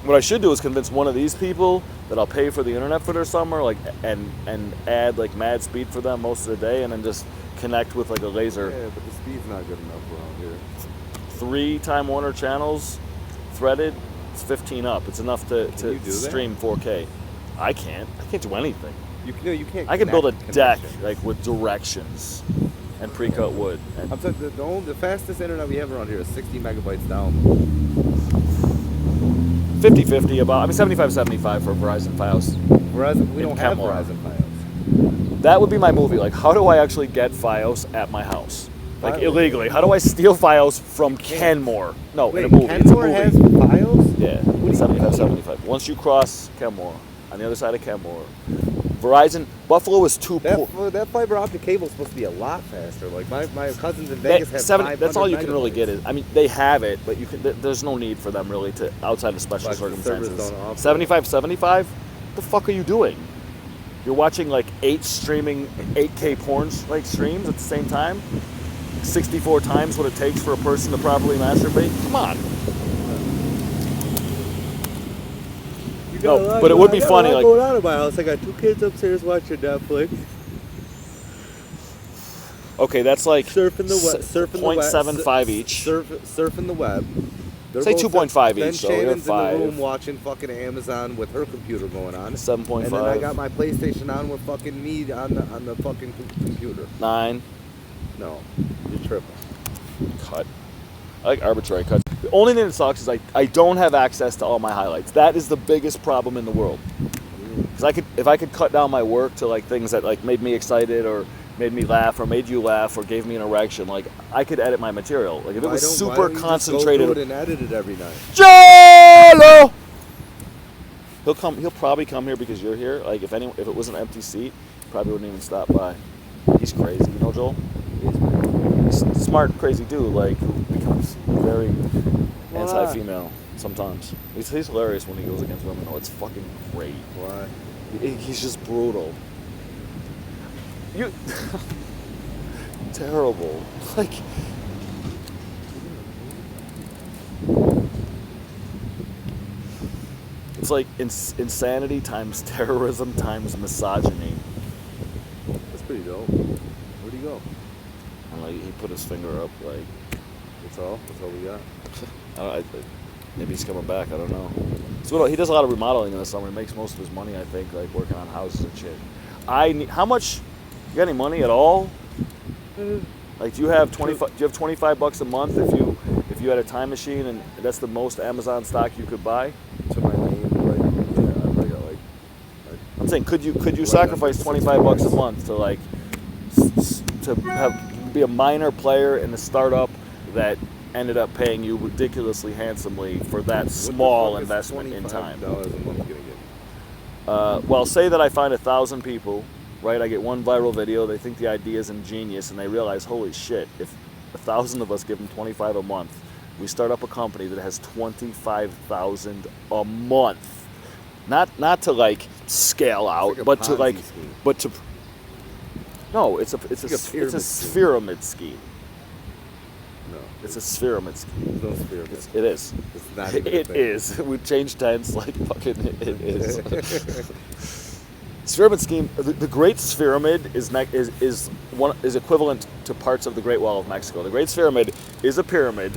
What I should do is convince one of these people that I'll pay for the internet for their summer, like, and add like mad speed for them most of the day, and then just connect with like a laser. Yeah, but the speed's not good enough around here. 3 Time Warner channels, threaded. It's 15 up. It's enough to you do that? stream 4K. I can't do anything. You can't. I can build a connect deck connections. like with directions and pre-cut wood. And I'm saying the fastest internet we have around here is 60 megabytes down. 50-50 about. I mean 75-75 for Verizon Fios. Verizon, we In don't have Kenmore. Verizon Fios. That would be my movie. Like, how do I actually get Fios at my house? Like Fios? illegally. How do I steal Fios from Kenmore? No, Wait, in a movie. Kenmore it's a movie. has Fios? Yeah, What do you 75-75. Once you cross Kenmore, on the other side of Kenmore, Verizon Buffalo is too poor. That fiber optic cable is supposed to be a lot faster. Like my cousins in Vegas have 500 That's all you can really megabytes. get. Is I mean, they have it, but you can. There's no need for them really to outside of special Like the servers circumstances. don't offer 75-75. What the fuck are you doing? You're watching like 8 streaming 8K porn like streams at the same time. 64 times what it takes for a person to properly masturbate. Come on. No, but it would be funny. Like, going on at my house. I got 2 kids upstairs watching Netflix, okay, that's like surfing the web, surfing the web, 0.75 each. surfing the web. They're Say both 2.5 Then each, so we have Shannon's in the 5. room watching fucking Amazon with her computer going on. 7.5. And then I got my PlayStation on with fucking me on the fucking computer. 9. No, you're tripping. Cut. I like arbitrary cuts. The only thing that sucks is I don't have access to all my highlights. That is the biggest problem in the world. Because if I could cut down my work to like things that like made me excited or made me laugh or made you laugh or gave me an erection, like I could edit my material. Like if it was why super don't you concentrated. Just go through it and edit it every night. Jello! He'll probably come here because you're here. Like if it was an empty seat, he probably wouldn't even stop by. He's crazy, you know, Joel? He's a smart, crazy dude, like who becomes very anti-female sometimes. He's hilarious when he goes against women. Oh, it's fucking great. Why? He's just brutal. You terrible. Like it's like insanity times terrorism times misogyny. That's pretty dope. Where'd he go? And like he put his finger up, like That's all we got. maybe he's coming back. I don't know. So he does a lot of remodeling in the summer. He makes most of his money, I think, like working on houses and shit. How much? You got any money at all? Like, do you have $25 a month if you had a time machine and that's the most Amazon stock you could buy? To my name, right? Yeah, I got I'm saying, could you sacrifice $25 a month to like be a minor player in a startup that ended up paying you ridiculously handsomely for that small investment in time? $25 a month gonna get? Well, say that I find 1,000 people, right? I get one viral video. They think the idea is ingenious, and they realize, holy shit! If 1,000 of us give them $25 a month, we start up a company that has $25,000 a month. Not to like scale out, like a but to Ponzi like, scheme. but to. No, it's a pyramid scheme. No, It's a pyramid scheme. there's no pyramid. It is. It's not even a It thing. is. We've changed tense like fucking. It is. Pyramid scheme. The Great Pyramid is equivalent to parts of the Great Wall of Mexico. The Great Pyramid is a pyramid,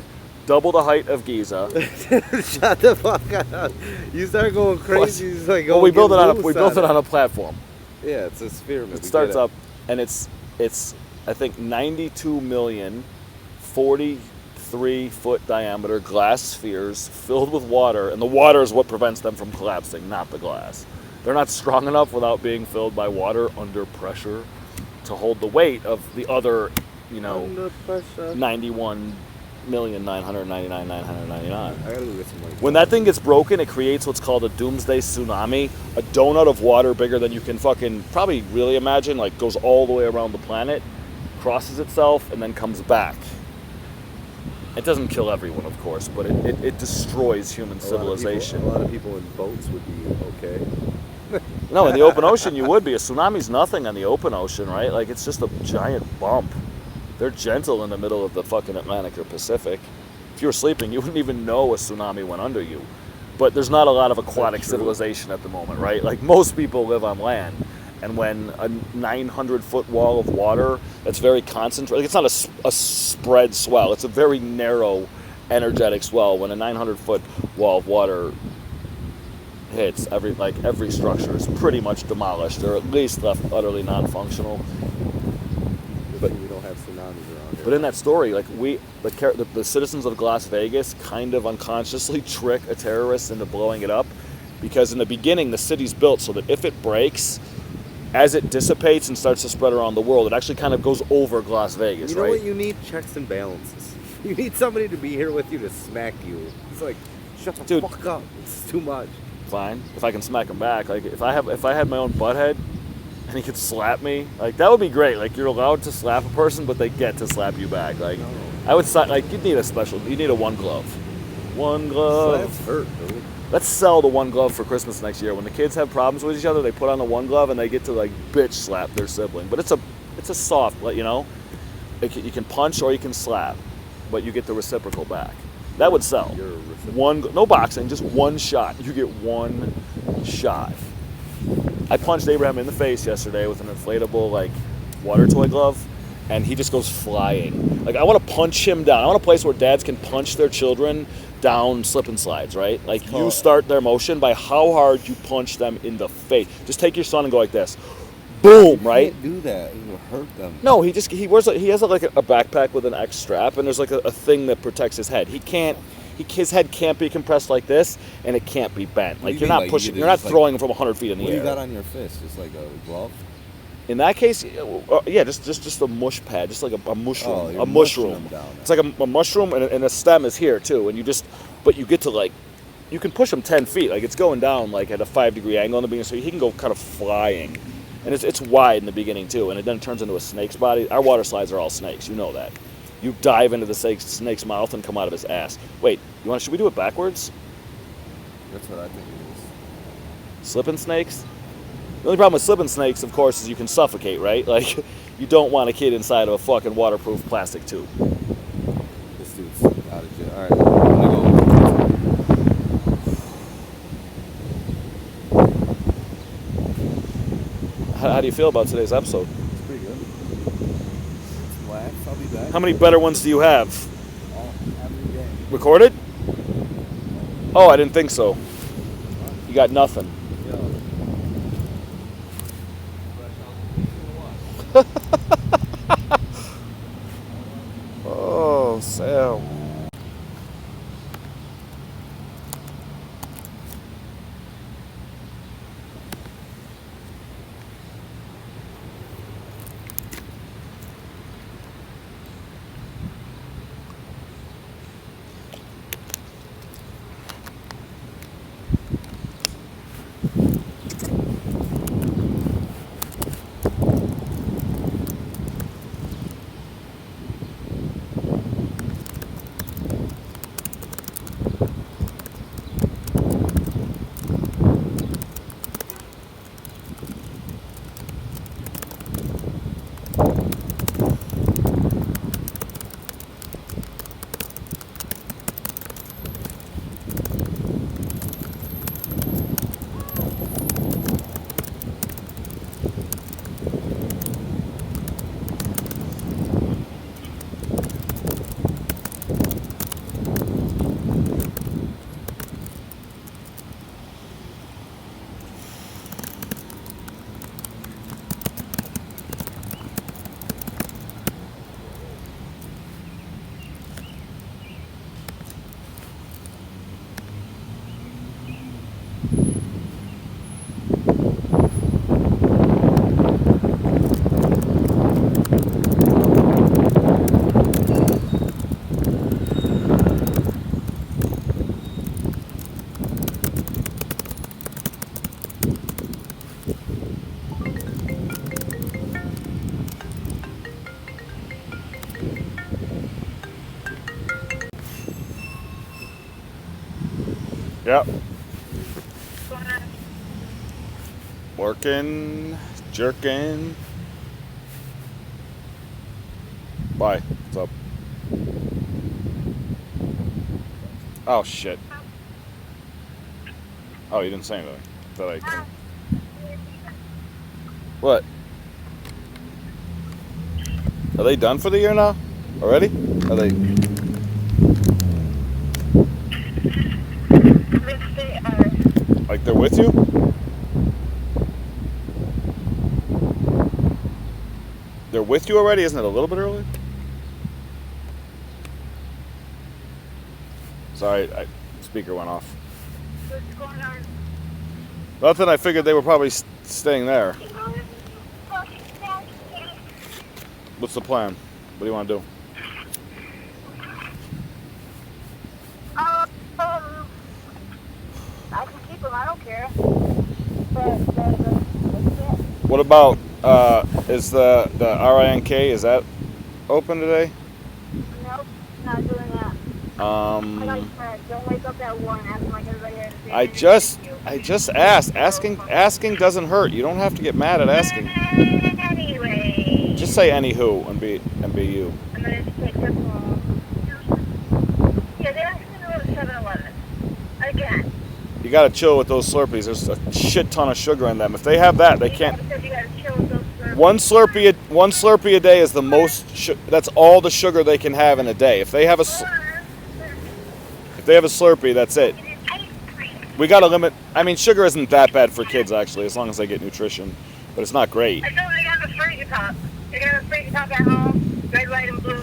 double the height of Giza. Shut the fuck up. You start going crazy. It's like, Well, we built it on a platform. Yeah, it's a pyramid. It starts up, and it's I think 92 million 43-foot diameter glass spheres filled with water, and the water is what prevents them from collapsing, not the glass. They're not strong enough without being filled by water under pressure to hold the weight of the other, Under pressure. 91,999,999. I gotta go get some money. When that thing gets broken, it creates what's called a doomsday tsunami, a donut of water bigger than you can fucking probably really imagine, like goes all the way around the planet, crosses itself, and then comes back. It doesn't kill everyone, of course, but it destroys human civilization. A lot of people in boats would be okay. No, in the open ocean you would be. A tsunami's nothing on the open ocean, right? Like, it's just a giant bump. They're gentle in the middle of the fucking Atlantic or Pacific. If you were sleeping, you wouldn't even know a tsunami went under you. But there's not a lot of aquatic civilization at the moment, right? Like, most people live on land. And when a 900-foot wall of water that's very concentrated, like it's not a spread swell, it's a very narrow, energetic swell. When a 900-foot wall of water hits, every structure is pretty much demolished, or at least left utterly non-functional. But we don't have tsunamis around here. But in that story, like the citizens of Las Vegas kind of unconsciously trick a terrorist into blowing it up, because in the beginning the city's built so that if it breaks, as it dissipates and starts to spread around the world, it actually kind of goes over Las Vegas, You know right? what? You need checks and balances. You need somebody to be here with you to smack you. It's like, shut the Dude. fuck up. It's too much. Fine, if I can smack him back. Like if I had my own butthead and he could slap me, like that would be great. Like you're allowed to slap a person, but they get to slap you back. Like I would you need a one glove. One glove. Slaps hurt, dude. Let's sell the one glove for Christmas next year. When the kids have problems with each other, they put on the one glove and they get to like bitch slap their sibling. But it's a soft, you can punch or you can slap, but you get the reciprocal back. That would sell. You're a reciprocal. No boxing, just one shot. You get one shot. I punched Abraham in the face yesterday with an inflatable like water toy glove, and he just goes flying. Like I want to punch him down. I want a place where dads can punch their children down slip and slides, right? Like you start their motion by how hard you punch them in the face. Just take your son and go like this. Boom, right? You can't do that. You will hurt them. No, he has like a backpack with an X strap, and there's like a thing that protects his head. He can't his head can't be compressed like this, and it can't be bent. What do Like you you're mean? not Like, you pushing, could you're not just, like- throwing him from 100 feet in the What do you air. got on your fist? Just like a glove? In that case, yeah, just a mush pad, just like a mushroom, Oh, you're a mushing mushroom. them down. It's like a mushroom, and a stem is here too, and but you get to like, you can push him 10 feet, like it's going down like at a 5-degree angle in the beginning, so he can go kind of flying, and it's wide in the beginning too, and it then turns into a snake's body. Our water slides are all snakes, you know that. You dive into the snake's mouth and come out of his ass. Wait, should we do it backwards? That's what I think it is. Slipping snakes? The only problem with slipping snakes, of course, is you can suffocate, right? Like, you don't want a kid inside of a fucking waterproof plastic tube. This dude's out of jail. All right, I'm gonna go. How do you feel about today's episode? It's pretty good. Some laughs. I'll be back. How many better ones do you have? Every day. Recorded? Oh, I didn't think so. You got nothing. Oh, Sam. Yep. Working, jerking. Bye. What's up? Oh shit. Oh, you didn't say anything. I thought I could. What? Are they done for the year now? Already? Are they? Like they're with you? They're with you already? Isn't it a little bit early? Sorry, speaker went off. What's going on? Nothing, I figured they were probably staying there. What's the plan? What do you want to do? I can keep them, I don't care. But that's it. What about, is the RINK, is that open today? Nope, not doing that. Like Fred, don't wake up at 1 acting like everybody has to I just asked. Asking doesn't hurt. You don't have to get mad at asking. Anyway. Just say anywho and be you. I'm going to take this home. Yeah, they're actually going to 7-Eleven. Again. You gotta chill with those Slurpees. There's a shit ton of sugar in them. If they have that, they can't. Because you got to chill with those Slurpees. One Slurpee a day is the most. That's all the sugar they can have in a day. If they have a Slurpee, that's it. We gotta limit. I mean, sugar isn't that bad for kids actually, as long as they get nutrition. But it's not great. I know they got a Fraser Top. They got a Fraser Top at home. Red, white, and blue.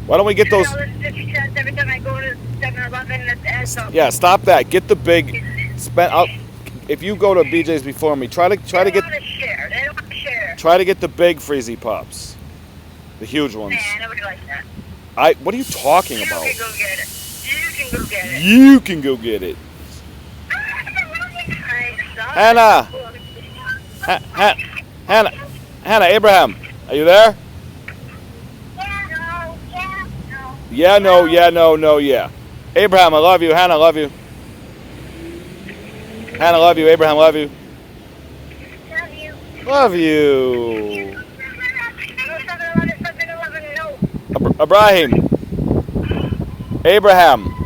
Why don't we get those? $50 every time I go to 7-Eleven and so. Yeah, stop that. Get the big. If you go to BJ's before me, try to get They don't want to share. They don't want to share. try to get the big Freezy Pops, the huge ones. Nah, nobody likes that. What are you talking You about? can go get it. You can go get it. You can go get it. Hannah! Hannah, Abraham, are you there? Yeah, no, yeah. Abraham, I love you. Hannah, love you. Hannah, love you. Abraham, love you. Love you. Ibrahim. Abraham.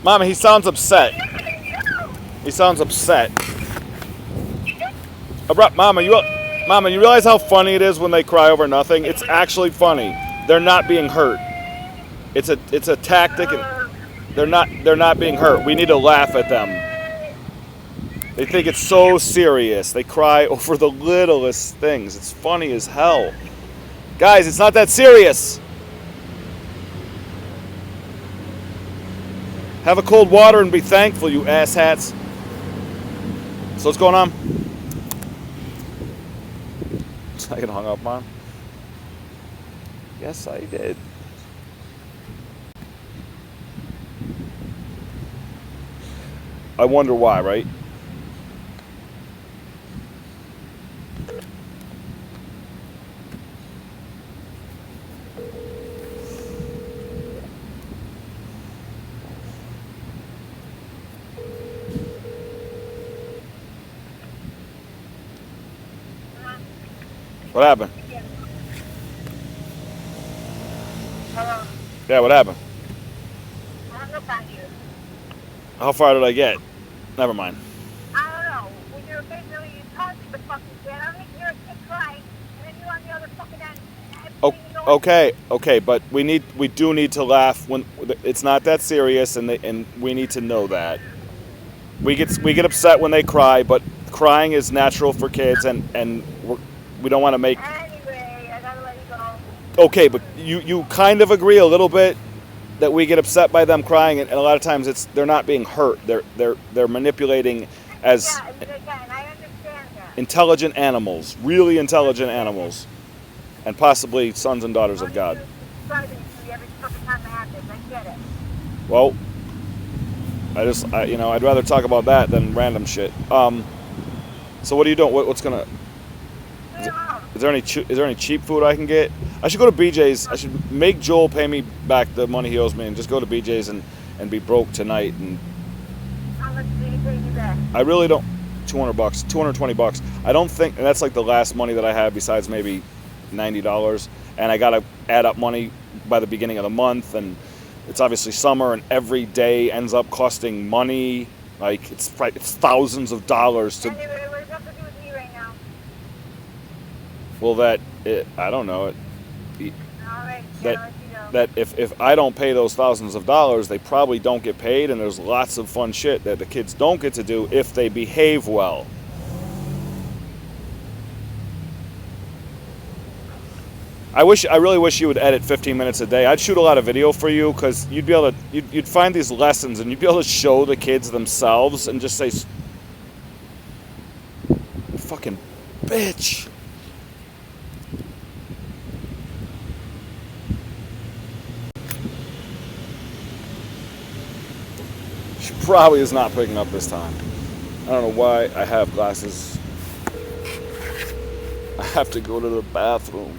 Mama, he sounds upset. He sounds upset. Mama, you realize how funny it is when they cry over nothing? It's actually funny. They're not being hurt. It's a tactic, and they're not being hurt. We need to laugh at them. They think it's so serious. They cry over the littlest things. It's funny as hell. Guys, it's not that serious. Have a cold water and be thankful, you asshats. So what's going on? I get hung up on? Yes, I did. I wonder why, right? What happened? Hello. Yeah, what happened? I don't know about you. How far did I get? Never mind. I don't know. When you're a big girl, you talk to the fucking kid. I think you're a kid crying, and then you're on the other fucking end. Okay, but we do need to laugh when it's not that serious, and we need to know that. We get upset when they cry, but crying is natural for kids, and we don't want to make. Anyway, I gotta let you go. Okay, but you kind of agree a little bit that we get upset by them crying, and a lot of times they're not being hurt. They're manipulating as Yeah, again, I understand that. intelligent animals, really intelligent animals, and possibly sons and daughters of God. Every fucking time I have this, I get it. Well, I'd rather talk about that than random shit. So what are you doing? What's gonna? Is there any cheap food I can get? I should go to BJ's. I should make Joel pay me back the money he owes me, and just go to BJ's and be broke tonight. And How much do you pay you back? I really don't. $200, $220. I don't think, and that's like the last money that I have besides maybe $90. And I gotta add up money by the beginning of the month, and it's obviously summer, and every day ends up costing money. Like it's thousands of dollars to. Anyway, what does that have to do with me right now? Well, I don't know. All right, That- I'll let you know. That if I don't pay those thousands of dollars, they probably don't get paid, and there's lots of fun shit that the kids don't get to do if they behave well. I really wish you would edit 15 minutes a day. I'd shoot a lot of video for you, because you'd be able to, you'd find these lessons, and you'd be able to show the kids themselves and just say, fucking bitch. She probably is not picking up this time. I don't know why I have glasses. I have to go to the bathroom.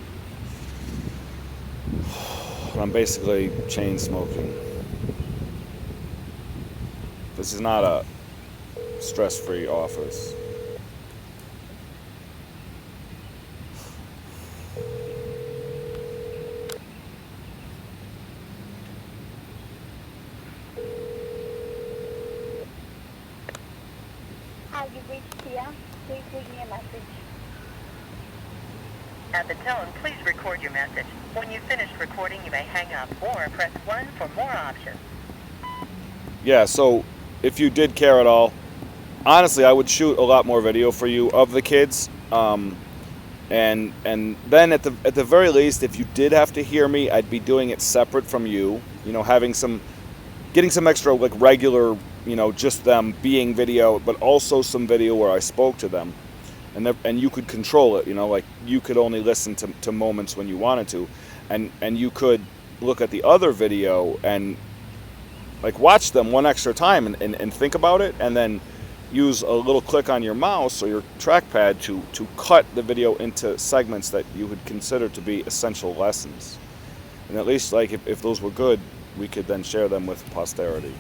I'm basically chain smoking. This is not a stress-free office. Hi, you reached Tia. Please leave me a message. At the tone, please record your message. When you've finished recording, you may hang up or press 1 for more options. Yeah, so if you did care at all, honestly, I would shoot a lot more video for you of the kids. And then at the very least, if you did have to hear me, I'd be doing it separate from you. You know, getting some extra like regular, you know, just them being video, but also some video where I spoke to them, and you could control it. You know, like you could only listen to moments when you wanted to, and you could look at the other video and like watch them one extra time and think about it, and then use a little click on your mouse or your trackpad to cut the video into segments that you would consider to be essential lessons. And at least like if those were good, we could then share them with posterity.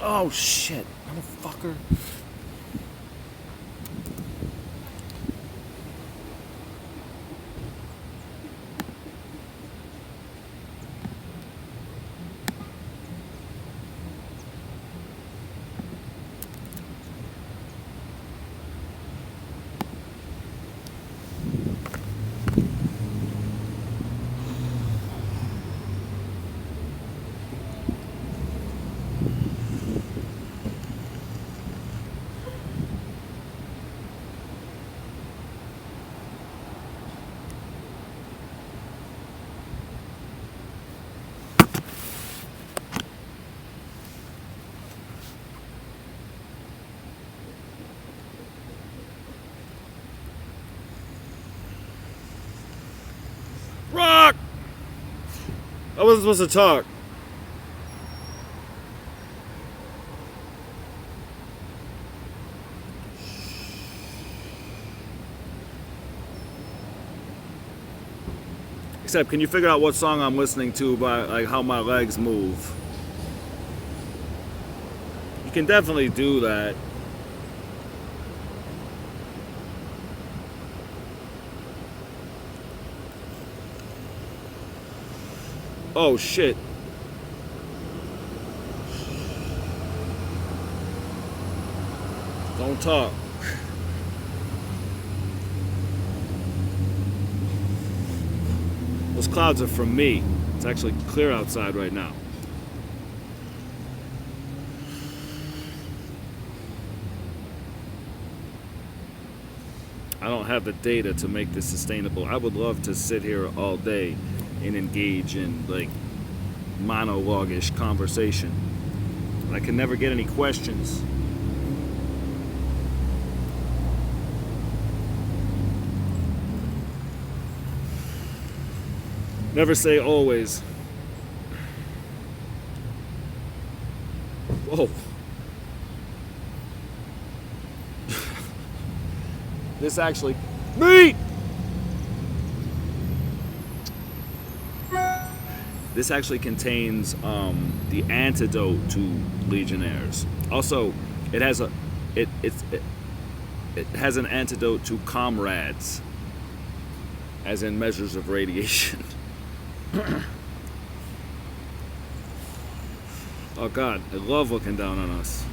Oh shit, motherfucker. Rock! I wasn't supposed to talk. Except, can you figure out what song I'm listening to by like how my legs move? You can definitely do that. Oh shit. Don't talk. Those clouds are from me. It's actually clear outside right now. I don't have the data to make this sustainable. I would love to sit here all day and engage in like monologue-ish conversation. but I can never get any questions. Never say always. Whoa. This actually... Meat! This actually contains the antidote to Legionnaires. Also, it has it has an antidote to comrades, as in measures of radiation. Oh God, I love looking down on us.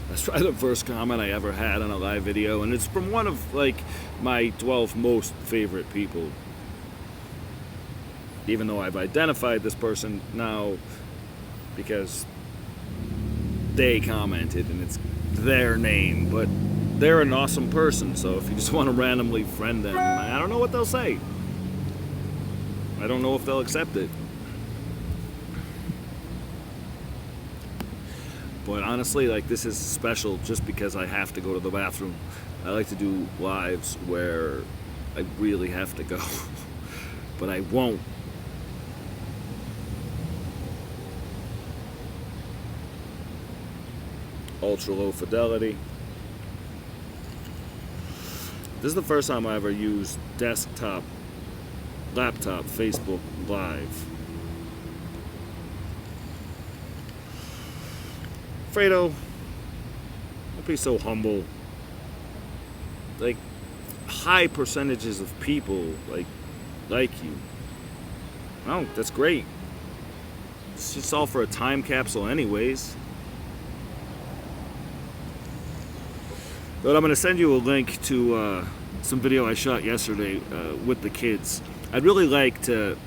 That's probably the first comment I ever had on a live video, and it's from one of like my 12 most favorite people. Even though I've identified this person now because they commented and it's their name, but they're an awesome person, so if you just want to randomly friend them, I don't know what they'll say. I don't know if they'll accept it. But honestly, like, this is special just because I have to go to the bathroom. I like to do lives where I really have to go, but I won't. Ultra low fidelity. This is the first time I ever used laptop Facebook Live. Fredo, don't be so humble. Like, high percentages of people like you. Oh, that's great. It's just all for a time capsule anyways. But I'm going to send you a link to some video I shot yesterday with the kids. I'd really like to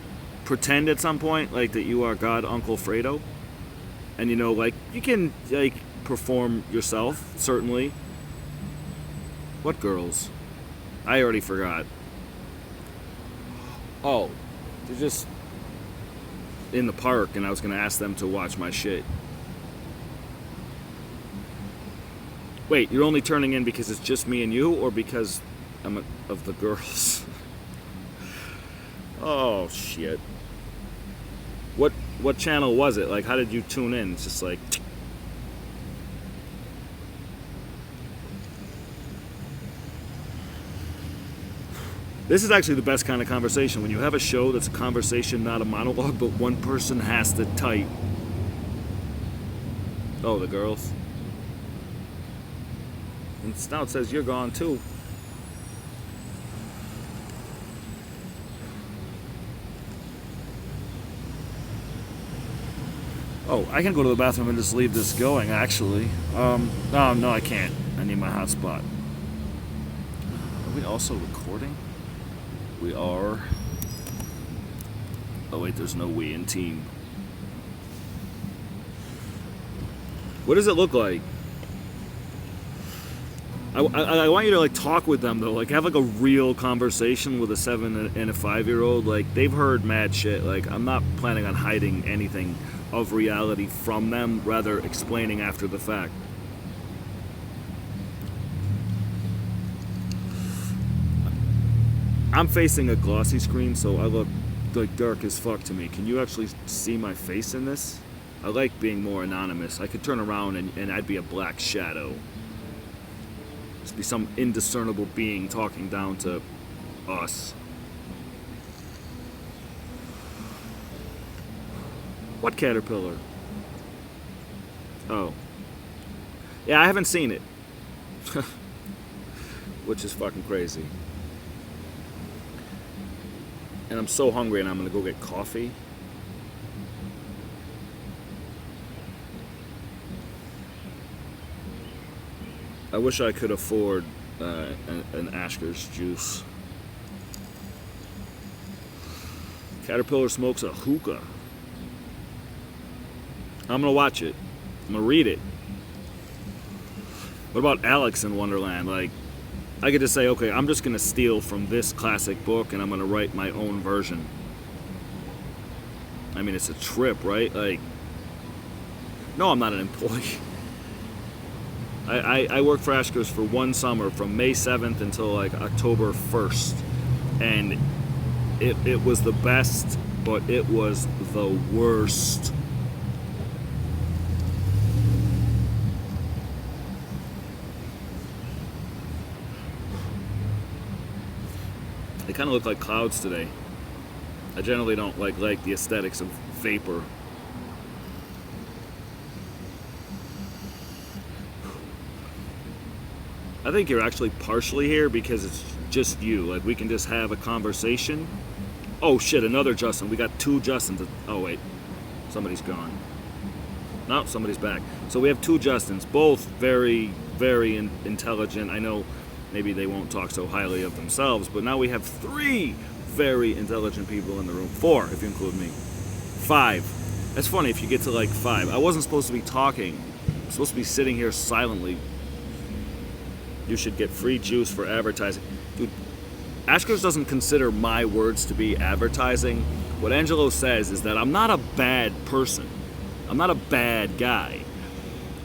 pretend at some point like that you are God Uncle Fredo. And, you know, like, you can, like, perform yourself, certainly. What girls? I already forgot. Oh, they're just in the park, and I was going to ask them to watch my shit. Wait, you're only turning in because it's just me and you, or because I'm of the girls? Oh, shit. What channel was it? Like, how did you tune in? It's just like... This is actually the best kind of conversation. When you have a show that's a conversation, not a monologue, but one person has to type. Oh, the girls. And now it says you're gone too. Oh, I can go to the bathroom and just leave this going, actually. Oh, no, I can't. I need my hotspot. Are we also recording? We are. Oh, wait, there's no we in team. What does it look like? I want you to, like, talk with them, though. Like, have, like, a real conversation with a 7 and a 5-year-old. Like, they've heard mad shit. Like, I'm not planning on hiding anything of reality from them, rather explaining after the fact. I'm facing a glossy screen, so I look like dark as fuck to me. Can you actually see my face in this? I like being more anonymous. I could turn around and I'd be a black shadow. Just be some indiscernible being talking down to us. What caterpillar? Oh. Yeah, I haven't seen it. Which is fucking crazy. And I'm so hungry and I'm gonna go get coffee. I wish I could afford an Asker's juice. Caterpillar smokes a hookah. I'm gonna watch it. I'm gonna read it. What about Alex in Wonderland? Like, I could just say, okay, I'm just gonna steal from this classic book and I'm gonna write my own version. I mean, it's a trip, right? Like, no, I'm not an employee. I worked for Ashker's for one summer, from May 7th until like October 1st, and it was the best, but it was the worst. They kind of look like clouds today. I generally don't like the aesthetics of vapor. I think you're actually partially here because it's just you. Like, we can just have a conversation. Oh shit, another Justin. We got two Justins. Oh wait, somebody's gone. No, somebody's back. So we have two Justins, both very, very intelligent. I know maybe they won't talk so highly of themselves, but now we have 3 very intelligent people in the room. 4, if you include me. 5. That's funny if you get to like 5. I wasn't supposed to be talking. I'm supposed to be sitting here silently. You should get free juice for advertising. Dude, Ashker's doesn't consider my words to be advertising. What Angelo says is that I'm not a bad person. I'm not a bad guy.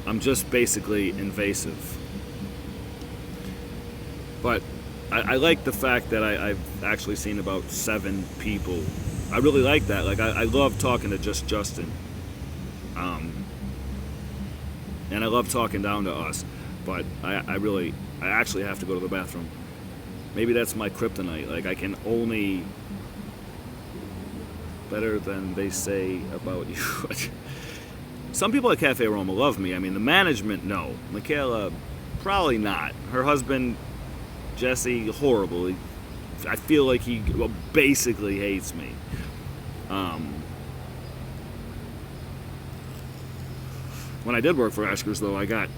I'm just basically invasive. But I like the fact that I've actually seen about 7 people. I really like that. Like, I love talking to just Justin. And I love talking down to us. But I actually have to go to the bathroom. Maybe that's my kryptonite. Like, I can only... Better than they say about you. Some people at Cafe Roma love me. I mean, the management, no. Michaela, probably not. Her husband, Jesse, horrible. I feel like he basically hates me. When I did work for Ashker's, though, I got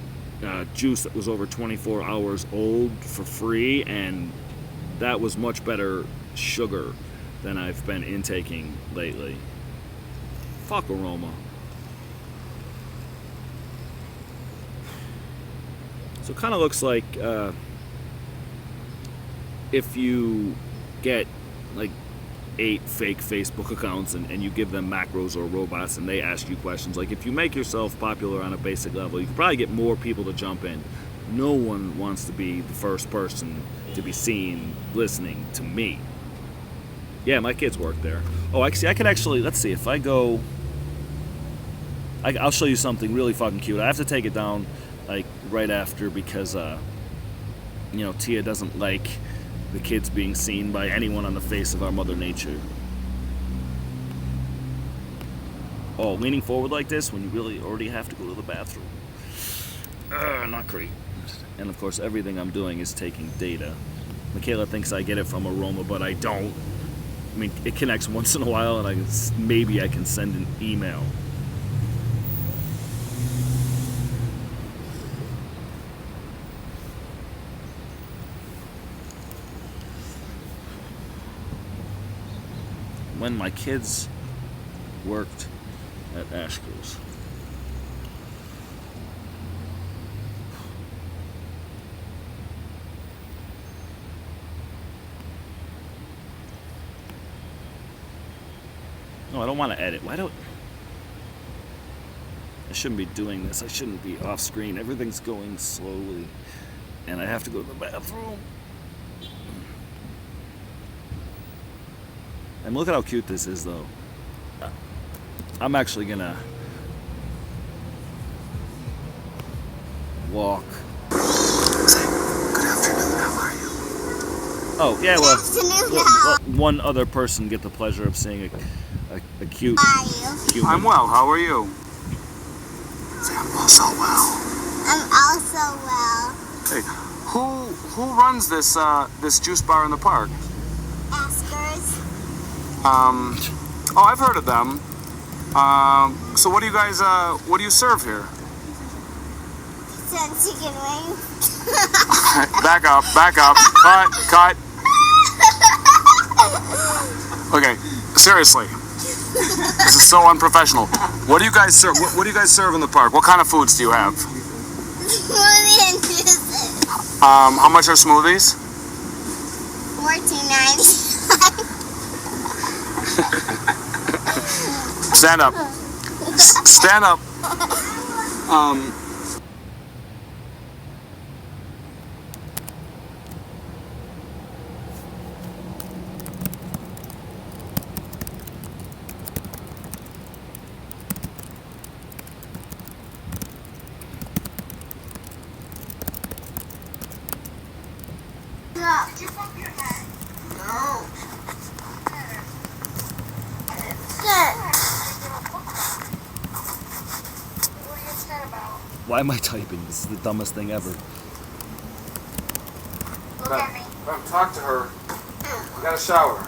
juice that was over 24 hours old for free, and that was much better sugar than I've been intaking lately. Fuck Aroma. So it kind of looks like if you get like 8 fake Facebook accounts and you give them macros or robots and they ask you questions, like if you make yourself popular on a basic level, you can probably get more people to jump in. No one wants to be the first person to be seen listening to me. Yeah, my kids work there. Oh, I can actually, let's see, if I go, I'll show you something really fucking cute. I have to take it down like right after because Tia doesn't like the kids being seen by anyone on the face of our Mother Nature. Oh, leaning forward like this when you really already have to go to the bathroom. Not great. And of course, everything I'm doing is taking data. Michaela thinks I get it from Aroma, but I don't. I mean, it connects once in a while, and maybe I can send an email. When my kids worked at Ashker's. No, I don't want to edit. I shouldn't be doing this. I shouldn't be off screen. Everything's going slowly. And I have to go to the bathroom. And look at how cute this is, though. I'm actually gonna walk. Good afternoon, how are you? Oh, yeah, well, Afternoon, one other person get the pleasure of seeing a cute how are you? human. I'm well. How are you? I'm also well. I'm also well. Hey, who runs this this juice bar in the park? Askers. Oh, I've heard of them. So what do you guys what do you serve here? Some chicken wings. Back up. Cut. Okay, seriously. This is so unprofessional. What do you guys serve? What do you guys serve in the park? What kind of foods do you have? Smoothie and juices. How much are smoothies? $14.99. Stand up. Stand up. Why am I typing? This is the dumbest thing ever. Talk to her. I got a shower.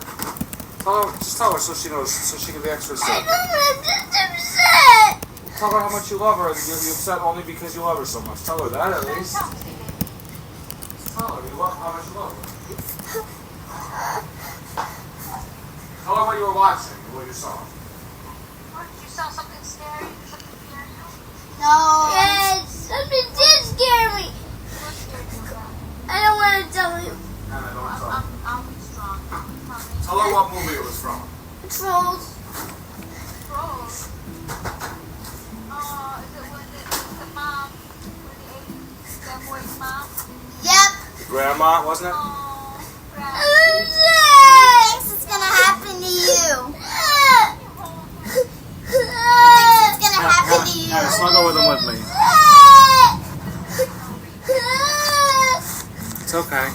Just tell her so she knows, so she can be extra safe. Tell her how much you love her. You're upset only because you love her so much. Tell her that at least. Just tell her how much you love her. Tell her what you were watching, what you saw. You saw something scary? No. Yes, something did scare me. I don't want to tell you. I'll be strong. Tell her what movie it was from. Trolls. Trolls? Is it the mom? With the 80s, that boy's mom? Yep. Grandma, wasn't it? Oh, Thinks it's gonna happen to you. Thinks it's gonna happen to you. Hannah, snuggle with him with me. It's okay.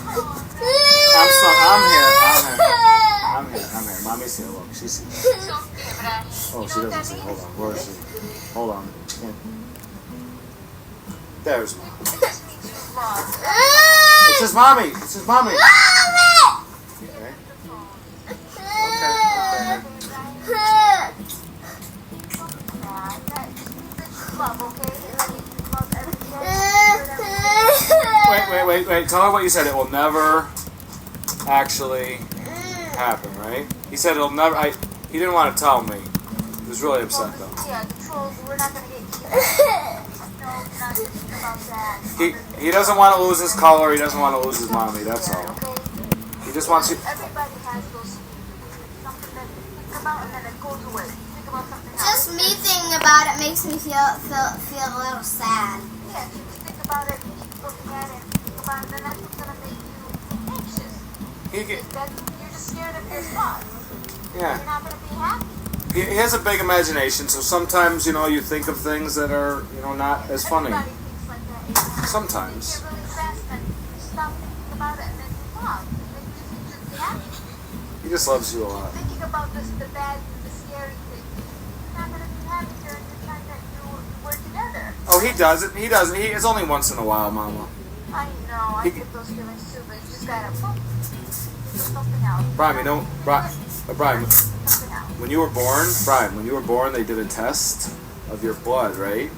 I'm here. Mommy's here. Look, she's here. Oh, she doesn't see. Hold on. Where is she? Hold on. There's Mom. It's his mommy. It's his mommy. Okay. Wait. Tell her what you said. It will never actually happen, right? He said it'll never. He didn't want to tell me. He was really upset though. Yeah, the trolls, we're not going to get eaten. No, not thinking about that. He doesn't want to lose his color. He doesn't want to lose his mommy. That's all. He just wants you. Everybody has those something that you think about and then it goes away. You think about something else. Just me thinking about it makes me feel a little sad. Yeah, you think about it, you keep looking at it, think about it, then that's what's going to make you anxious. You're just scared of your thoughts. Yeah. You're not going to be happy. He has a big imagination, so sometimes, you think of things that are, not as funny. Everybody thinks like that. You Sometimes. get really fast and you stop thinking about it and then you stop. And then you just be happy. He just loves you a lot. Thinking about the bad, the scary things. You're not going to be happy during the time that you were together. Oh, he doesn't. It's only once in a while, Mama. I know. I get those feelings too, but you just got to do something else. Brian, Brian, Something else. when you were born, they did a test of your blood, right?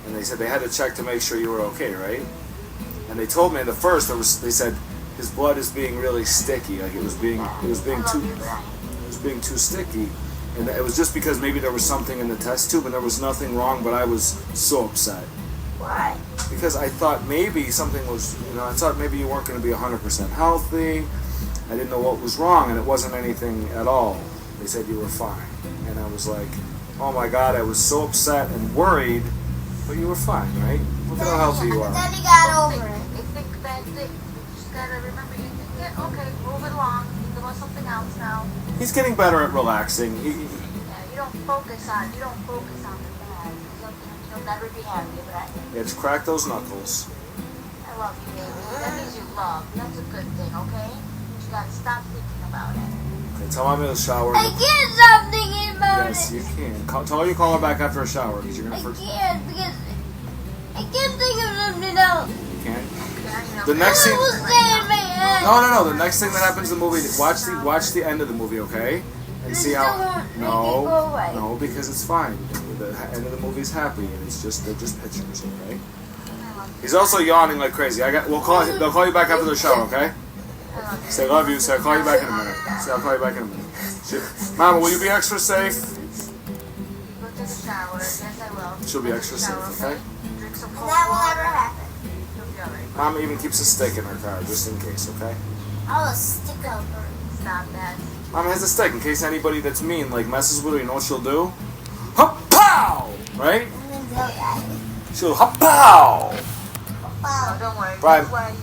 And they said they had to check to make sure you were okay, right? And they told me in the first, they said his blood is being really sticky, like it was being too sticky, and it was just because maybe there was something in the test tube, and there was nothing wrong, but I was so upset. Why? Because I thought maybe something was, I thought maybe you weren't going to be 100% healthy. I didn't know what was wrong, and it wasn't anything at all. They said you were fine. And I was like, oh my God, I was so upset and worried, but you were fine, right? Look at how healthy you are. Then he got over it. They think bad things. You just got to remember, you think it, okay, move it along. Think about something else now. He's getting better at relaxing. Yeah, you don't focus on the bad. You'll never be happy with that. Yeah, just crack those knuckles. I love you, baby. That means you love. That's a good thing, okay? You gotta stop thinking about it. Okay, tell Mommy to shower. I can't stop thinking about Yes, it. you can. Tell her you call her back after a shower, because you're going I to forget. can't because I can't think of something else. You can. Yeah, The next It scene. will stay in my head. No. The next thing that happens in the movie, watch the end of the movie, okay? And see how. Still won't make it go away. No, because it's fine. The end of the movie's happy, and they're just pictures, okay? He's also yawning like crazy. They'll call you back after the shower, okay? Say love you. Say I'll call you back in a minute. Say I'll call you back in a minute. Mama, will you be extra safe? Go take a shower. Yes, I will. She'll be extra safe, okay? Drink some And cold that will water. never happen. You'll be alright. Mom even keeps a stick in her car just in case, okay? Oh, a stick over. It's not bad. Mom has a stick in case anybody that's mean like messes with her. You know what she'll do? Hop pow! Right? I'm gonna do that. She'll hop pow! Wow. Don't worry. Brian. This way,